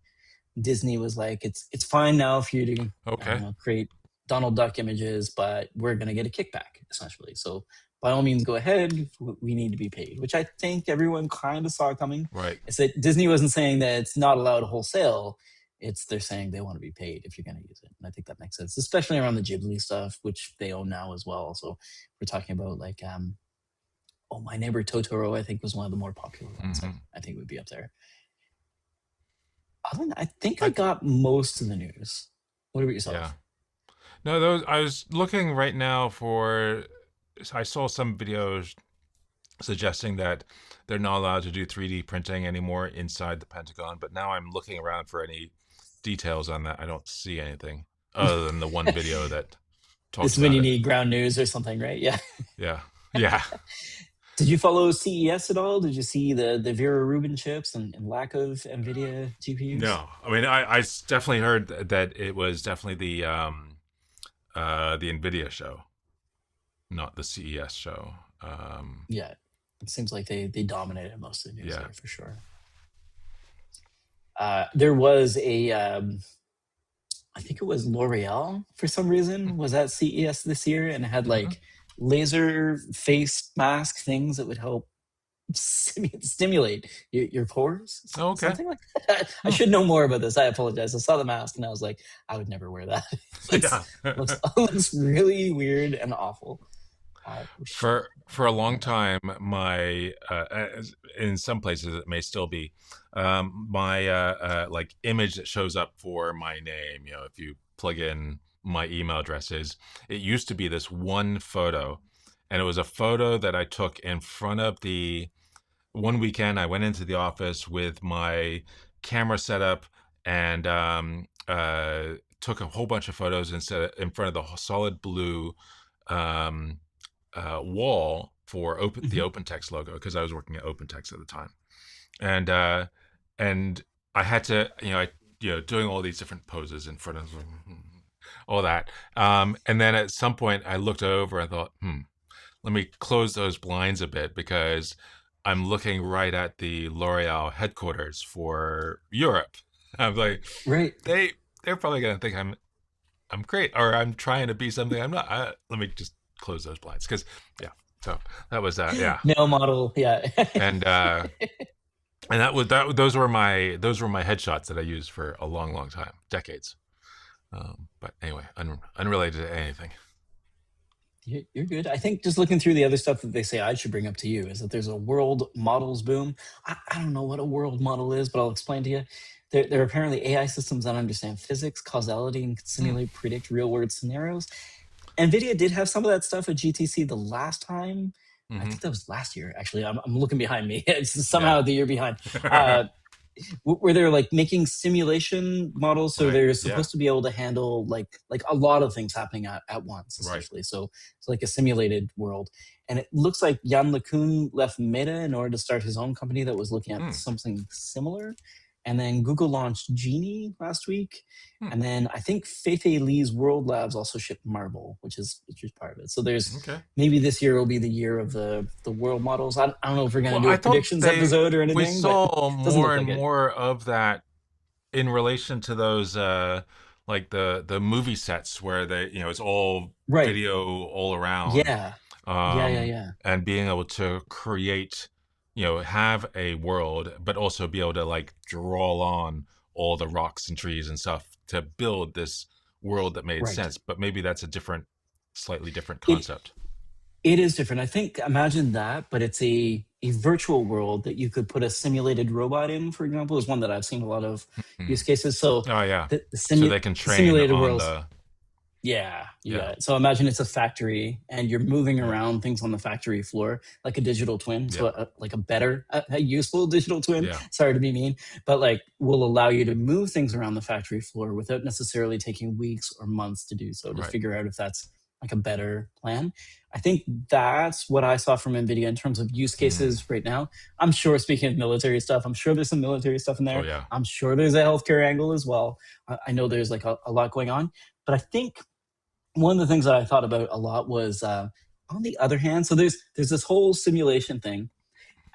Disney was like, it's fine now for you to, I don't Okay. know, create Donald Duck images, but we're going to get a kickback essentially. So by all means, go ahead. We need to be paid, which I think everyone kind of saw coming. Right. It's that Disney wasn't saying that it's not allowed wholesale. It's they're saying they want to be paid if you're going to use it, and I think that makes sense, especially around the Ghibli stuff, which they own now as well. So we're talking about like, oh, My Neighbor Totoro, I think was one of the more popular ones. hmm I think would be up there. Other than, I think I I got most of the news. What about yeah. yourself? No, those I was looking right now for. I saw some videos suggesting that they're not allowed to do 3D printing anymore inside the Pentagon, but now I'm looking around for any details on that. I don't see anything other than the one video that This talks is when about you it. need ground news or something, right? Yeah. Yeah. Yeah. Did you follow CES at all? Did you see the Vera Rubin chips and lack of NVIDIA GPUs? No, I mean, I definitely heard that it was definitely the Nvidia show, not the CES show. Yeah. It seems like they dominated most of the news Yeah. there for sure. There was a, I think it was L'Oreal for some reason was at CES this year and it had Mm-hmm. like laser face mask things that would help stimulate your pores, Oh, okay. something like that. I Hmm. should know more about this. I apologize. I saw the mask and I was like, I would never wear that. It looks Yeah. looks really weird and awful. For sure. For a long time, my in some places it may still be my like image that shows up for my name. You know, if you plug in my email addresses, it used to be this one photo, and it was a photo that I took in front of the one weekend. I went into the office with my camera setup and took a whole bunch of photos and set it in front of the solid blue um, wall for the Mhm. OpenText logo because I was working at OpenText at the time, and and I had to doing all these different poses in front of all that, and then at some point I looked over and thought, let me close those blinds a bit because I'm looking right at the L'Oreal headquarters for Europe. I'm like, Right. they're probably gonna think I'm great or I'm trying to be something I'm not. Let me just close those blinds because yeah. So that was yeah, Male model. Yeah. and that was those were my headshots that I used for a long, long time, decades. But anyway, unrelated to anything. You're good. I think just looking through the other stuff that they say I should bring up to you is that there's a world models boom. I don't know what a world model is, but I'll explain to you. There are apparently AI systems that understand physics, causality, and can Hmm. simulate, predict real world scenarios. NVIDIA did have some of that stuff at GTC the last time. I hmm think that was last year, actually. I'm looking behind me. It's Yeah. somehow the year behind. Uh, where they're like making simulation models, so Right. they're Yeah. supposed to be able to handle like a lot of things happening at once, Right. essentially. So it's like a simulated world. And it looks like Jan LeCun left Meta in order to start his own company that was looking at Hmm. something similar. and then Google launched Genie last week, Hmm. and then I think Feifei Lee's World Labs also shipped Marble, which is part of it. So there's Okay. maybe this year will be the year of the world models. I don't know if we're gonna Well, do I a thought predictions episode or we anything, but it saw doesn't more look and like it. more of that in relation to those like the movie sets where they, it's all Right. video all around. Yeah. Yeah. Yeah. um Yeah. and being able to create, have a world, but also be able to like draw on all the rocks and trees and stuff to build this world that made Right. sense. But maybe that's a slightly different It concept. it is different. I think imagine that, but it's a virtual world that you could put a simulated robot in, for example, is one that I've seen a lot of Hmm. use cases. So Oh yeah, the so they can the train simulated on worlds, the. yeah, you Yeah. got it. So imagine it's a factory and you're moving Yeah. around things on the factory floor like a digital twin. So Yeah. like a better, a useful digital twin. Yeah. Sorry to be mean, but like will allow you to move things around the factory floor without necessarily taking weeks or months to do so, to Right. figure out if that's like a better plan. I think that's what I saw from NVIDIA in terms of use Mm. cases right now. I'm sure, speaking of military stuff, I'm sure there's some military stuff in Oh there. yeah. I'm sure there's a healthcare angle as well. I know there's like a lot going on, but I think one of the things that I thought about a lot was on the other hand, so there's this whole simulation thing,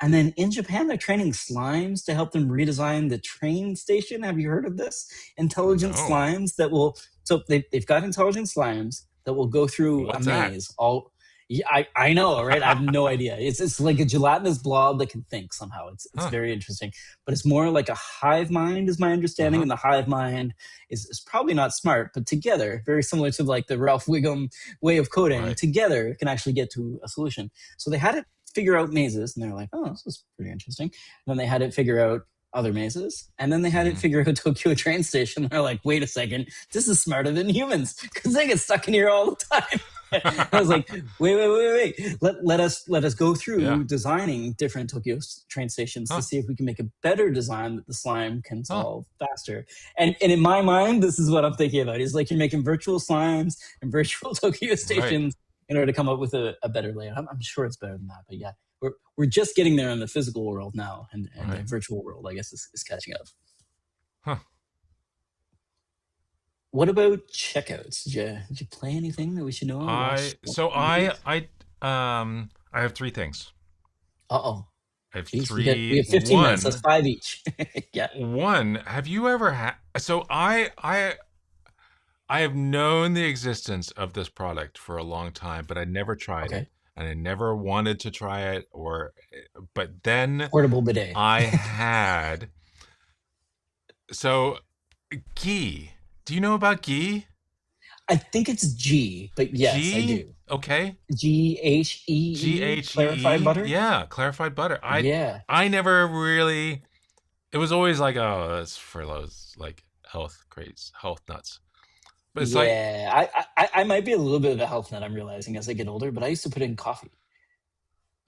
and then in Japan they're training slimes to help them redesign the train station. Have you heard of this? Intelligent No. slimes that will, so they've got intelligent slimes that will go through a What's that? maze. All yeah, I know, right? I have no idea. It's like a gelatinous blob that can think somehow. It's Huh. very interesting, but it's more like a hive mind, is my understanding. Uh-huh. And the hive mind is probably not smart, but together, very similar to like the Ralph Wiggum way of coding, Right. together it can actually get to a solution. So they had it figure out mazes, and they're like, oh, this is pretty interesting. And then they had it figure out other mazes, and then they had it Hmm. figure out Tokyo train station. They're like, wait a second, this is smarter than humans because they get stuck in here all the time. I was like, wait. Let us go Yeah. through designing different Tokyo train stations to Huh. see if we can make a better design that the slime can Huh. solve faster. And in my mind, this is what I'm thinking about. Is like you're making virtual slimes and virtual Tokyo Right. stations in order to come up with a better layout. I'm sure it's better than that, but yeah, we're just getting there in the physical world now, and the Right. virtual world, I guess, is catching up. Huh. What about checkouts? Did you play anything that we should know? I Watch so videos? I have three things. Uh oh. I have Jeez, we three. have 15 minutes. That's five each. Yeah. One. Have you ever had? So I have known the existence of this product for a long time, but I never tried it, Okay. and I never wanted to try it. But then Portable bidet. I had. So, ghee. Do you know about ghee? I think it's G, but yes, I G. do. Okay. G GHEE, H E clarified E. butter. Yeah, clarified butter. Yeah. I never really. It was always like, oh, that's for those like health craze, health nuts. But it's like, Yeah. I might be a little bit of a health nut, I'm realizing as I get older, but I used to put it in coffee.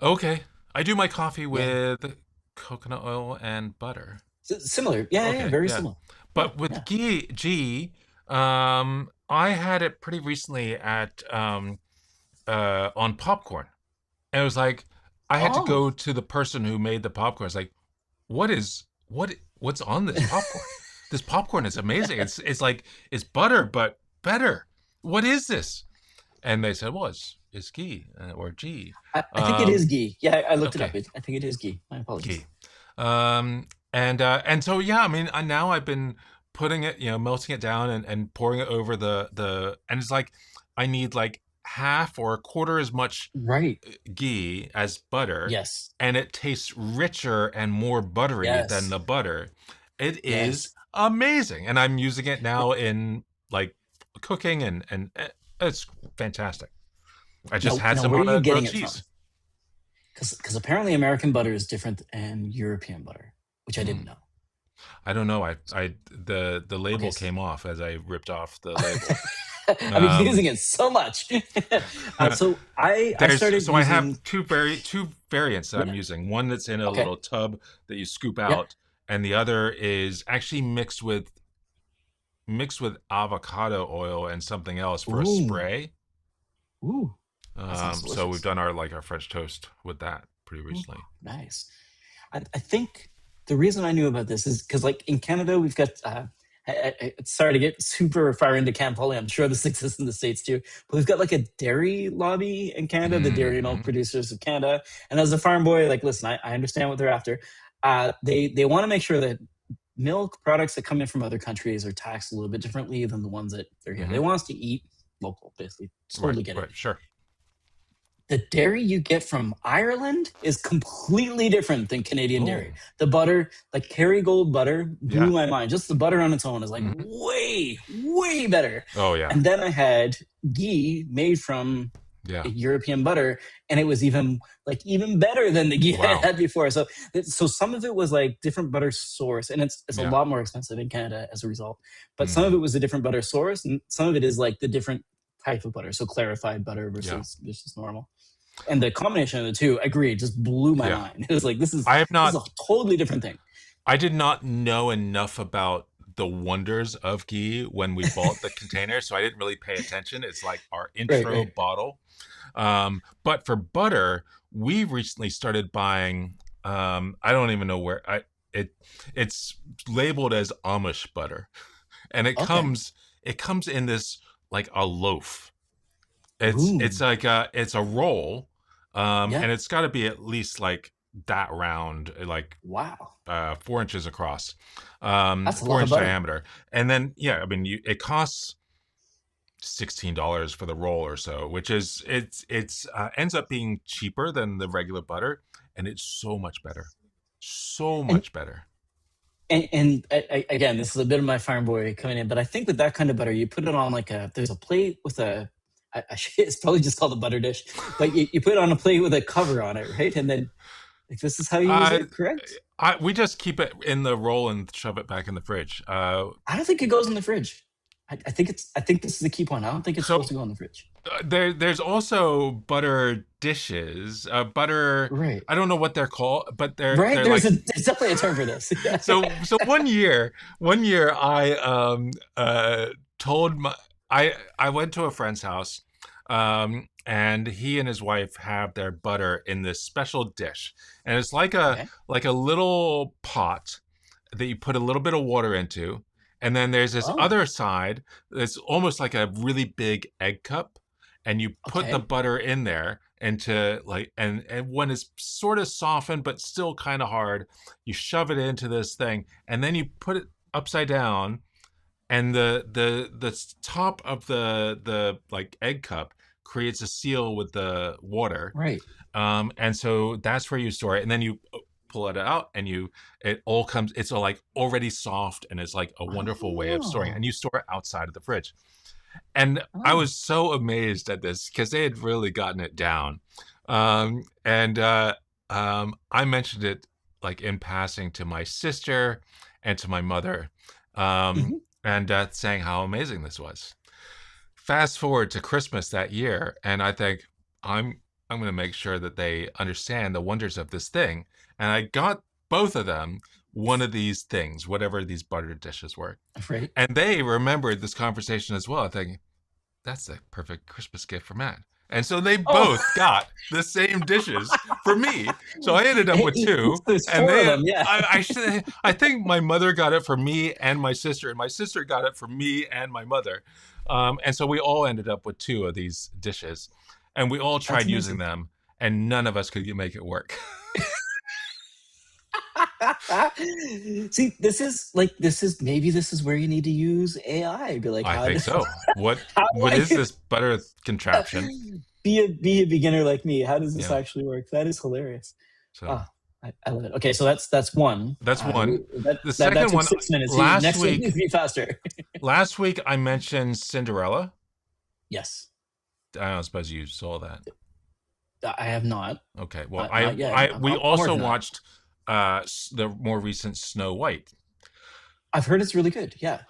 okay, I do my coffee Yeah. with coconut oil and butter. Similar. Yeah, Okay, very yeah. similar. Yeah, But with yeah. G, I had it pretty recently at on popcorn, and it was like I had to Oh, go to the person who made the popcorn. It's like, what's on this popcorn? This popcorn is amazing. It's like it's butter, but better. What is this? And they said, well, it's ghee or G. I think it is Um, ghee. Yeah, I looked it okay, up. I think it is ghee. My apologies. ghee. And so yeah, I mean, now I've been putting it, melting it down and pouring it over and it's like I need like half or a quarter as much Right. ghee as butter, Yes. and it tastes richer and more buttery than Yes. the butter. It is Yes. amazing, and I'm using it now in like cooking, and it's fantastic. I just had Now, some where are on you a getting grilled it from? cheese. Because apparently American butter is different than European butter, which I Hmm. didn't know. I don't know. The Okay. label came off as I ripped off the label. I've been Um, using it so much. So I started so I have using. two variants that I'm Yeah. using. One that's in a Okay. little tub that you scoop Yeah. out, and the other is actually mixed with avocado oil and something else for a Ooh. spray. Ooh. That sounds So we've delicious. done our French toast with that pretty Ooh, recently. nice. I think. the reason I knew about this is because, like, in Canada, we've got. Sorry to get super far into Camp Polly. I'm sure this exists in the States too. But we've got like a dairy lobby in Canada, the Dairy Milk Hmm. Producers of Canada. And as a farm boy, like, listen, I understand what they're after. They want to make sure that milk products that come in from other countries are taxed a little bit differently than the ones that are here. Hmm. They want us to eat local, basically. Right, Totally get it. right, sure. The dairy you get from Ireland is completely different than Canadian dairy. Oh, The butter, like Kerrygold butter, blew yeah. my mind. Just the butter on its own is like Hmm. way, way better. Oh, yeah, And then I had ghee made from yeah. European butter, and it was even better than the ghee I Wow. had before. So some of it was like different butter source, and it's a Yeah. lot more expensive in Canada as a result. But some of Hmm. it was a different butter source, and some of it is like the different type of butter. So clarified butter Yeah, versus normal. And the combination of the two, agreed, just blew my yeah. mind. It was like I have this is not. a totally different thing. I did not know enough about the wonders of ghee when we bought the container, so I didn't really pay attention. It's like our Right, intro right. bottle. But for butter, we recently started buying. I don't even know where it. It's labeled as Amish butter, and Okay. it comes in this like a loaf. It's Ooh. like it's a roll, Yeah. and it's got to be at least like that round, like Wow. 4 inches across, That's a four lot of inch butter. diameter, and then yeah, I mean it costs $16 for the roll or so, which is it's ends up being cheaper than the regular butter, and it's so much better, so And much better. again, this is a bit of my farm boy coming in, but I think with that kind of butter, you put it on like there's a plate with it's probably just called a butter dish, but you put it on a plate with a cover on it, right? And then like this is how you use Uh, it, correct? we just keep it in the roll and shove it back in the fridge. I don't think it goes in the fridge. I think this is the key point. I don't think it's supposed So to go in the fridge. there's also butter dishes. Butter. Right. I don't know what they're called, but Right? they're like There's definitely a term for this. Yeah. so one year I told my I went to a friend's house, and he and his wife have their butter in this special dish, and it's Okay. like a little pot that you put a little bit of water into, and then there's this Oh, other side that's almost like a really big egg cup, and you put the okay. butter in there into like and when it's sort of softened but still kind of hard, you shove it into this thing, and then you put it upside down, and the top of the like egg cup creates a seal with the water, Right. and so that's where you store it, and then you pull it out, and it all comes, it's all like already soft, and it's like a wonderful way of storing it, and Oh. you store it outside of the fridge. And I Oh. was so amazed at this because they had really gotten it down, and I mentioned it like in passing to my sister and to my mother, Mhm. and saying how amazing this was. Fast forward to Christmas that year, and I think I'm going to make sure that they understand the wonders of this thing. And I got both of them one of these things, whatever these butter dishes were, Right. and they remembered this conversation as well, thinking that's the perfect Christmas gift for Matt. And so they Oh. both got the same dishes for me. So I ended up with two, There's and four of them. Yeah. I think my mother got it for me and my sister got it for me and my mother, and so we all ended up with two of these dishes, and we all That's tried using amazing. them, and none of us could make it work. See, this is where you need to use AI. Be like, I think so. how do What I is this butter contraption? be a beginner like me? How does this Yeah. actually work? That is hilarious. So Ah, I love it. Okay, so that's one. that's one. The That second took one, 6 minutes. last Next one needs week to be faster. last week I mentioned Cinderella. Yes, I don't suppose you saw that. I have not. Okay. Well, Not yet. we I'm also working on it. watched the more recent Snow White. I've heard it's really good. Yeah,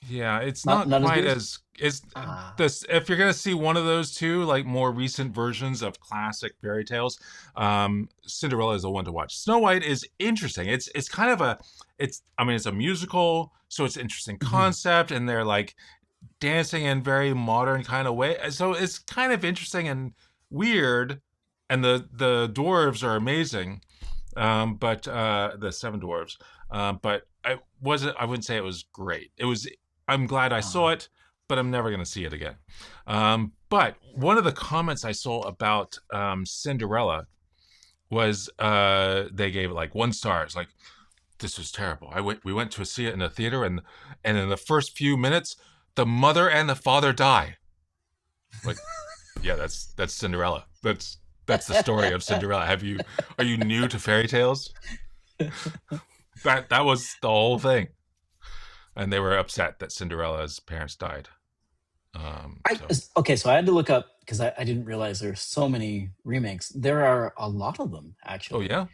Yeah, it's not not not as quite good as. as is Ah, this. If you're gonna see one of those two, like more recent versions of classic fairy tales, Cinderella is the one to watch. Snow White is interesting. It's kind of a it's I mean it's a musical, so it's an interesting mhm. concept, and they're like dancing in very modern kind of way. So it's kind of interesting and weird, and the dwarves are amazing. But the Seven Dwarves. But I wouldn't say it was great. It was. I'm glad I saw Uh, it, but I'm never going to see it again. But one of the comments I saw about Cinderella was they gave it like 1 star. It's like, this was terrible. We went to see it in the theater, and in the first few minutes, the mother and the father die. Like, yeah, that's Cinderella. That's the story of Cinderella. Are you new to fairy tales? That was the whole thing, and they were upset that Cinderella's parents died. I So, okay, so I had to look up because I didn't realize there's so many remakes. There are a lot of them oh actually. yeah,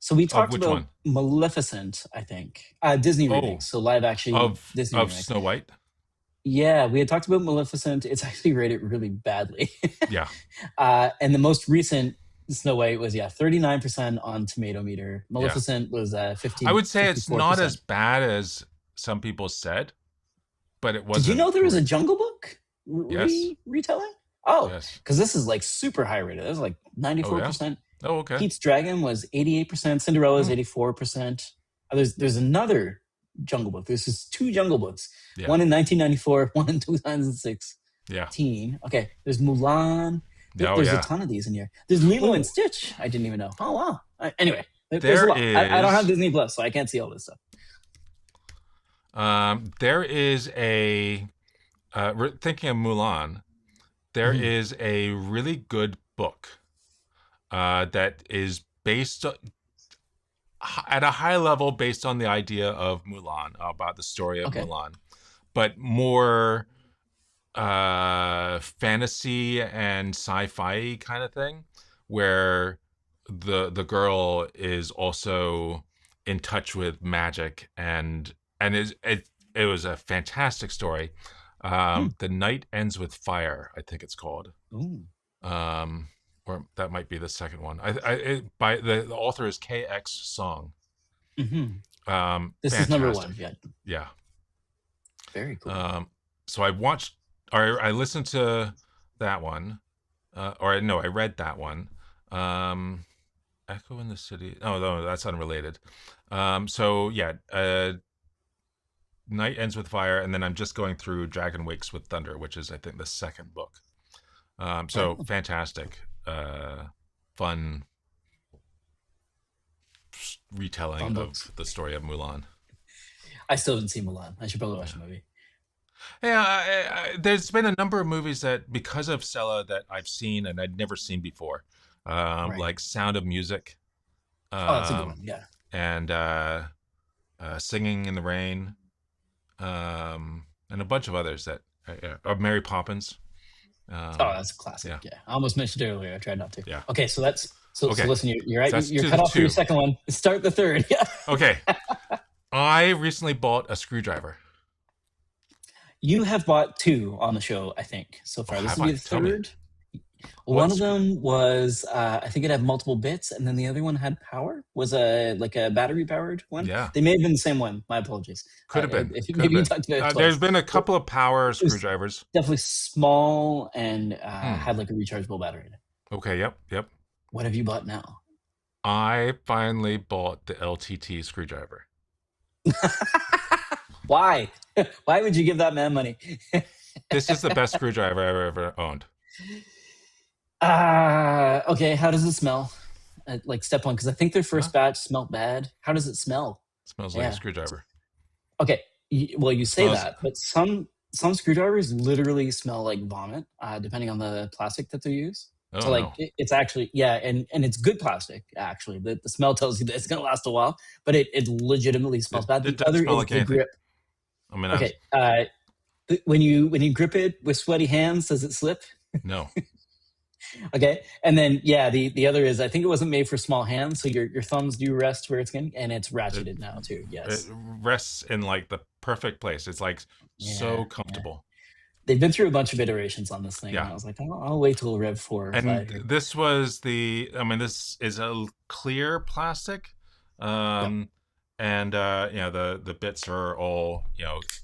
So we of talked which about one? Maleficent, I think. Disney Oh, remakes, so live action Disney of remakes. Snow White. Yeah, we had talked about Maleficent. It's actually rated really badly. Yeah, And the most recent Snow White was, yeah, 39% on Tomato Meter. yeah. Maleficent was I 50, would say it's not as 54%. bad as some people said, but it Did you wasn't know there was a great. Jungle Book Yes, retelling? Oh, yes. because this is like super high rated. It was like Oh yeah. 94%. Oh okay. Pete's Dragon was 88%. Cinderella's Hmm. 84%. There's another Jungle Book. This is two Jungle Books. Yeah, One in 1994, one in 2016. yeah. Okay, there's Mulan. Yeah, oh There's a yeah. ton of these in here. There's Lilo and Oh, Stitch. I didn't even know. Oh wow. Anyway, there's a there lot. I don't have is Disney Plus, so I can't see all this stuff. there is a thinking of Mulan. There Mhm. is a really good book that is based at a high level based on the idea of Mulan, about the story of Okay. Mulan, but more fantasy and sci-fi kind of thing, where the girl is also in touch with magic, and it was a fantastic story. Hmm. The Night Ends with Fire, I think it's called. Ooh. um or that might be the second one. By the author is KX Song. Hmm. This is number Fantastic. one. Yeah. Yeah. Very cool. um so I watched, or I listened to that one, or no, I read that one. um Echo in the City, oh no, that's unrelated. So yeah, Night Ends with Fire, and then I'm just going through Dragon Wakes with Thunder, which is I think the second book. So Oh, fantastic, fun retelling fun books. of the story of Mulan. I still haven't seen Mulan. I should probably watch Yeah, the movie. yeah. There's been a number of movies that, because of Stella, that I've seen and I'd never seen before, Right. like Sound of Music, Oh, that's a good one. um, Yeah. and Singing in the Rain, and a bunch of others that, Mary Poppins. Oh, Um, that's a classic. yeah, Yeah. I almost mentioned it earlier. I tried not to. yeah. Okay, so that's so Okay, listen, you're so right. that's You're to the cut off for your two. second one. Start the third. Yeah. Okay, I recently bought a screwdriver. You have bought two on the show, I think, so Oh, far. This have will be I? the Tell me. third. What One of screw? them was I think it had multiple bits, and then the other one had power. Was a like a battery powered one. Yeah, They may have been the same one. My apologies. could have been. If Could have maybe you been. talked about it There's twice. been a It couple of power was screwdrivers. definitely small and Hmm. had like a rechargeable battery in it. Okay. Yep. Yep. What have you bought now? I finally bought the LTT screwdriver. Why? Why would you give that man money? This is the best screwdriver I've ever owned. Okay. How does it smell? Like step one, because I think their Huh? first batch smelled bad. How does it smell? Smells like a Yeah. screwdriver. Okay. Well, you say Smells. that, but some screwdrivers literally smell like vomit, depending on the plastic that they use. Oh So like no. it's actually, yeah, and it's good plastic actually. The smell tells you that it's gonna last a while, but it legitimately smells bad. It The doesn't other smell is like the anything. grip. I mean, Okay. When you grip it with sweaty hands, does it slip? no. Okay. And then yeah, the other is I think it wasn't made for small hands, so your thumbs do rest where it's going, and it's It, ratcheted now too. it Yes. rests in like the perfect place. It's like so Yeah. Yeah. comfortable. They've been through a bunch of iterations on this thing, and Yeah. I was like, I'll wait till Rev 4 or 5 And here. this was the, I mean, this is a clear plastic. Yep. Um, and the bits are all,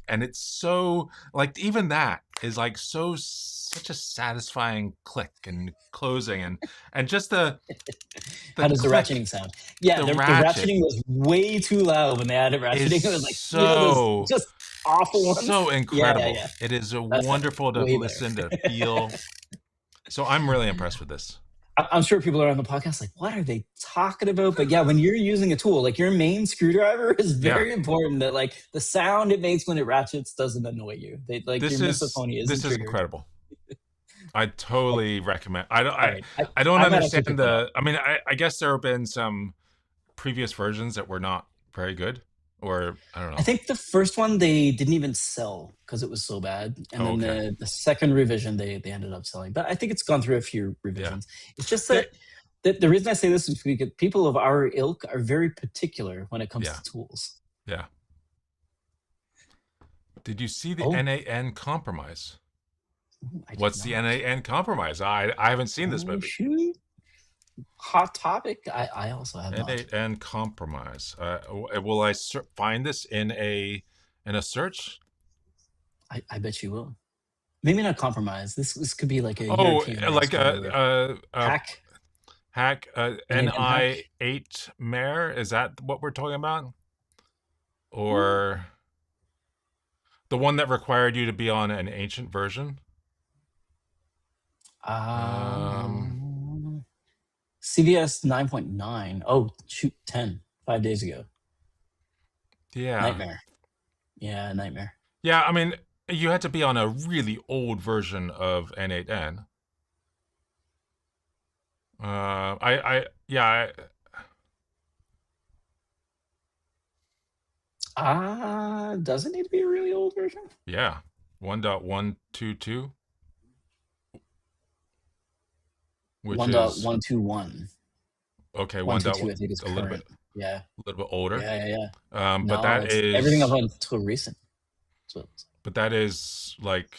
and it's so, like, even that is like so such a satisfying click and closing, and just the How does the click, ratcheting sound? Yeah, the the ratchet ratcheting was way too loud when they added is ratcheting. It was like, you know, those so just awful ones. so Yeah, yeah, incredible. yeah. It is a That's better. wonderful to Way better. listen, to feel. So I'm really impressed with this. I'm sure people are on the podcast like, what are they talking about? But yeah, when you're using a tool, like your main screwdriver is Yeah, very important that like the sound it makes when it ratchets doesn't annoy you. They like your misophonia isn't this is triggered. incredible. I Like, totally recommend. I don't. all right. I don't I might have to understand pick one up. the. I mean, I guess there have been some previous versions that were not very good, or I don't I know. think the first one they didn't even sell because it was so bad, and Oh, then okay. the second revision they ended up selling. But I think it's gone through a few Yeah. revisions. It's just There, that the reason I say this is because people of our ilk are very particular when it comes yeah. to tools. Yeah. Did you see the Oh, NAN compromise? I did What's the not. NAN compromise? I haven't seen this Oh movie. shoot! Hot topic. I also have not. NAN compromise. Will I find this in a search? I bet you will. Maybe not compromise. This could be like a Oh, like Europeanized or a hack. hack, NAN hack. NI8 Mare. Is that what we're talking about? Hmm. Or the one that required you to be on an ancient version? Um, CVS 9.9. Oh, shoot, 10, 5 days ago. yeah. Nightmare. Yeah, nightmare. Yeah, I mean, you had to be on a really old version of N8N. Yeah, Does it need to be a really old version? yeah. 1.122, which is 1.121. okay. 122, I think, is A current. Yeah. little bit older. Yeah, yeah, yeah. But No, it's everything up until recent. So, that is like,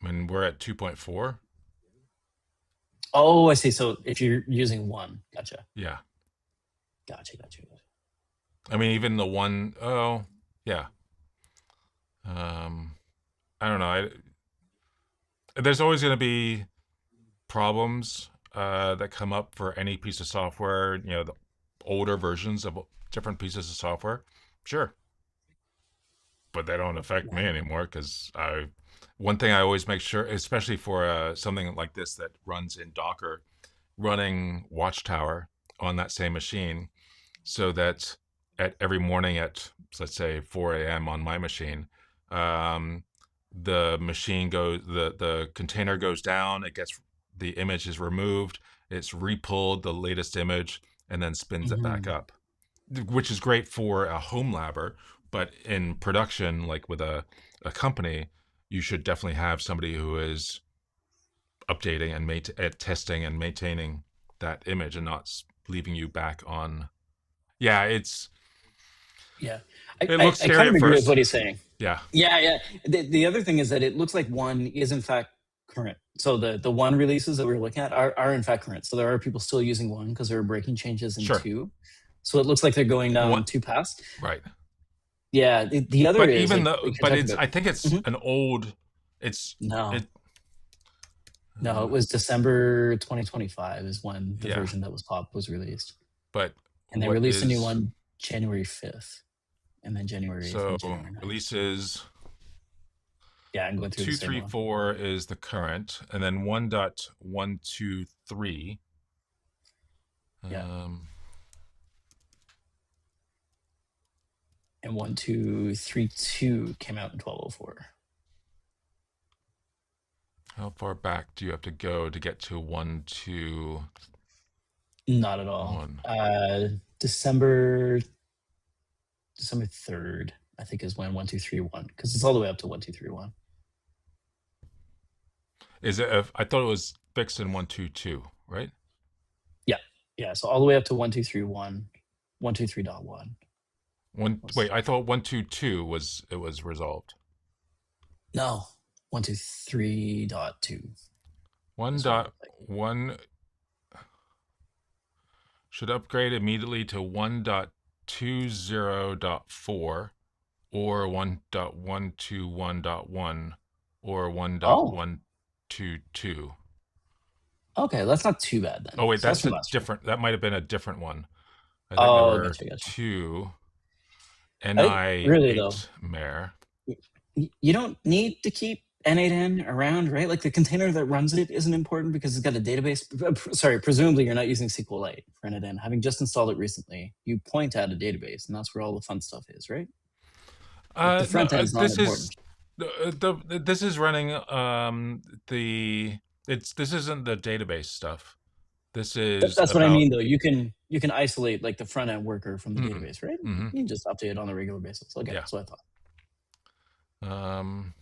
I mean, we're at 2.4. oh, I see. So if you're using one, gotcha. Yeah. Gotcha. I mean, even the one, oh, yeah. Um, I don't know. There's always going to be problems that come up for any piece of software. The older versions of different pieces of software, sure, but they don't affect me Yeah. anymore because I. One thing I always make sure, especially for something like this that runs in Docker, running Watchtower on that same machine, so that at every morning at, let's say, 4 a.m. on my machine, um, the machine goes, the container goes down, it gets, the image is removed, it's repulled the latest image, and then spins it back Mhm. up, which is great for a home labber. But in production, like with a company, you should definitely have somebody who is updating and testing and maintaining that image, and not leaving you back on. Yeah, Yeah. it looks I scary kind of at agree with first. what he's saying. Yeah, Yeah, yeah. The other thing is that it looks like one is in fact current. So the one releases that we're looking at are in fact current. So there are people still using one because there are breaking changes in sure. two. So it looks like they're going One, down two paths. right. Yeah. The other But is even like though, you're but talking it's, about. I think it's Mhm. an old, it's No, it. no, it Uh, was December 2025 is when the yeah, version that was pop was released, but and they what released a new is, one January 5th, and then January 8th so and January 9th. releases Yeah, I'm going through the two same three one. four is the current, and then 1.123. Yeah, Um, and 1232 came out in 1204. how far back do you have to go to get to 1.2.1? Not at all. December 3rd, I think, is when 1231 because it's all the way up to 1231. Is it? I thought it was fixed in 1.2.2, right? Yeah, yeah. So all the way up to 1231, 123.1 One. was Wait, I thought 1.2.2 was, it was resolved. no 123.2 One is what it dot looked like. one. Should upgrade immediately to 1.20.4 or 1.121.1 or Oh, 1.122. okay, that's not too bad then. Oh wait, So that's that's a from last year. different. That might have been a different one. I think there Oh, were gotcha, gotcha. two Really though, NI8 Mare. you don't need to keep N8N around, right? Like the container that runs it isn't important because it's got a database. Sorry, presumably you're not using SQLite for N8N. Having just installed it recently, you point at a database, and that's where all the fun stuff is, right? Like the No, front end's not this important. is this is running the it's this isn't the database stuff. This is That's what I about mean, though. You can isolate like the front end worker from the mm-hmm, database, right? mm-hmm, You can just update it on a regular basis. Okay, yeah. that's what I thought. Um,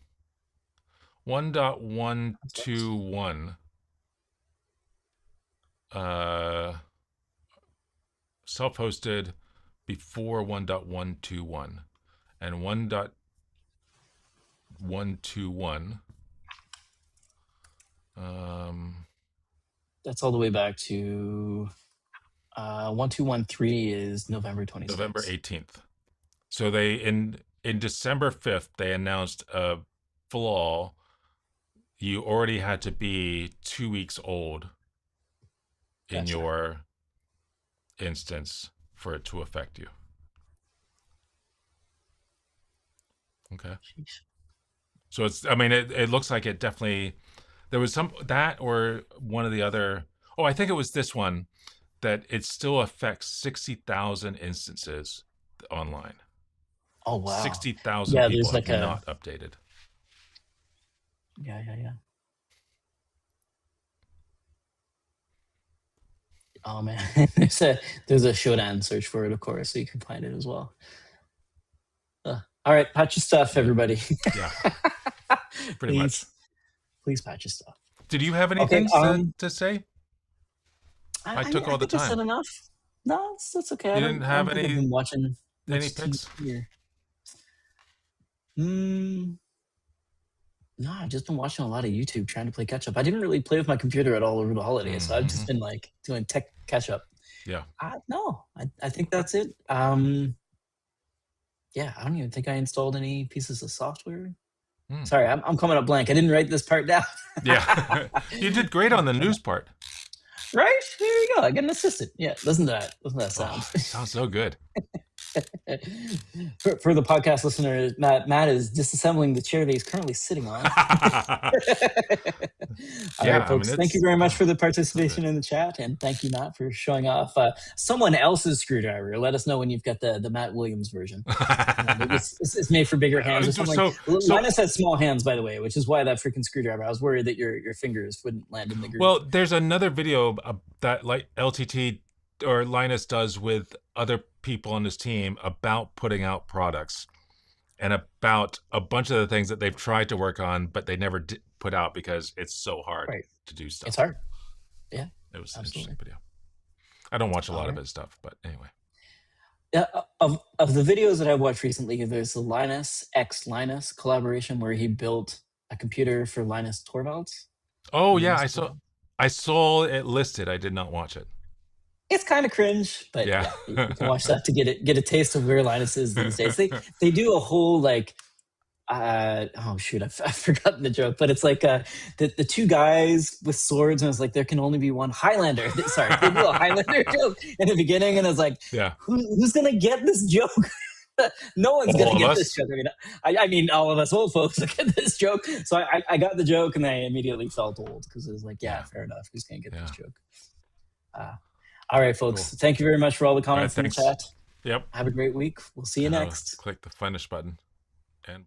That's what 1.121 uh self-hosted before 1.121 and 1.121 that's all the way back to 1213 is November November 26th. 18th. So they in December 5th they announced a flaw. You already had to be 2 weeks old in Gotcha. your instance for it to affect you. Okay. Sheesh. So it's, I mean, it looks like it definitely, there was some, that or one of the other, oh, I think it was this one, that it still affects 60,000 instances online. Oh wow. 60,000 Yeah, people there's have like a not updated. yeah. Oh man, there's a Shodan search for it, of course, so you can find it as well. All right, patch your stuff, Yeah. everybody. Yeah, pretty much. please, please patch your stuff. Did you have Okay. anything to say? I I mean, took I all the think I said time. enough. No, that's okay. You I didn't don't have think I've been watching any much TV picks? here. Hmm. No, I've just been watching a lot of YouTube trying to play catch up. I didn't really play with my computer at all over the holidays, so I've just Mm-hmm. been like doing tech catch up. Yeah. No, I think that's it. Yeah, I don't even think I installed any pieces of software. Mm. Sorry, I'm coming up blank. I didn't write this part down. Yeah. You did great on the news part. Right? There you go. I get an assistant. Yeah, listen to that. Listen to that sound. Oh, it sounds so good. For the podcast listeners, Matt is disassembling the chair that he's currently sitting on. All Yeah, right, I mean, folks. Thank you very much for the so good. participation in the chat, and thank you, Matt, for showing off someone else's screwdriver. Let us know when you've got the Matt Williams version. Maybe it's made for bigger hands or something. So, Linus has small hands, by the way, which is why that freaking screwdriver. I was worried that your fingers wouldn't land in the groove. well, there's another video that like LTT or Linus does with other people on his team about putting out products and about a bunch of the things that they've tried to work on, but they never put out because it's so hard Right. to do stuff. It's hard. Yeah. It was an Absolutely. interesting video. I don't watch a lot All of right. his stuff, but anyway. Of the videos that I've watched recently, there's the Linus X Linus collaboration where he built a computer for Linus Torvalds. Oh yeah, Linus Torvalds. I saw it listed. I did not watch it. It's kind of cringe, but Yeah. yeah, you can watch that to get a taste of where Linus is these days. They do a whole like oh shoot, I've forgotten the joke, but it's like the two guys with swords, and it's like there can only be one Highlander. Sorry, they do a Highlander joke in the beginning, and it's like, Yeah. who's gonna get this joke? No one's All gonna of get us. this joke. I mean, all of us old folks will get this joke. So I got the joke, and I immediately felt old because it was like, yeah, fair enough. Who's gonna get this joke? All right, folks. Cool. Thank you very much for all the comments All right, in the chat. Yep. Have a great week. We'll see you next. Click the finish button and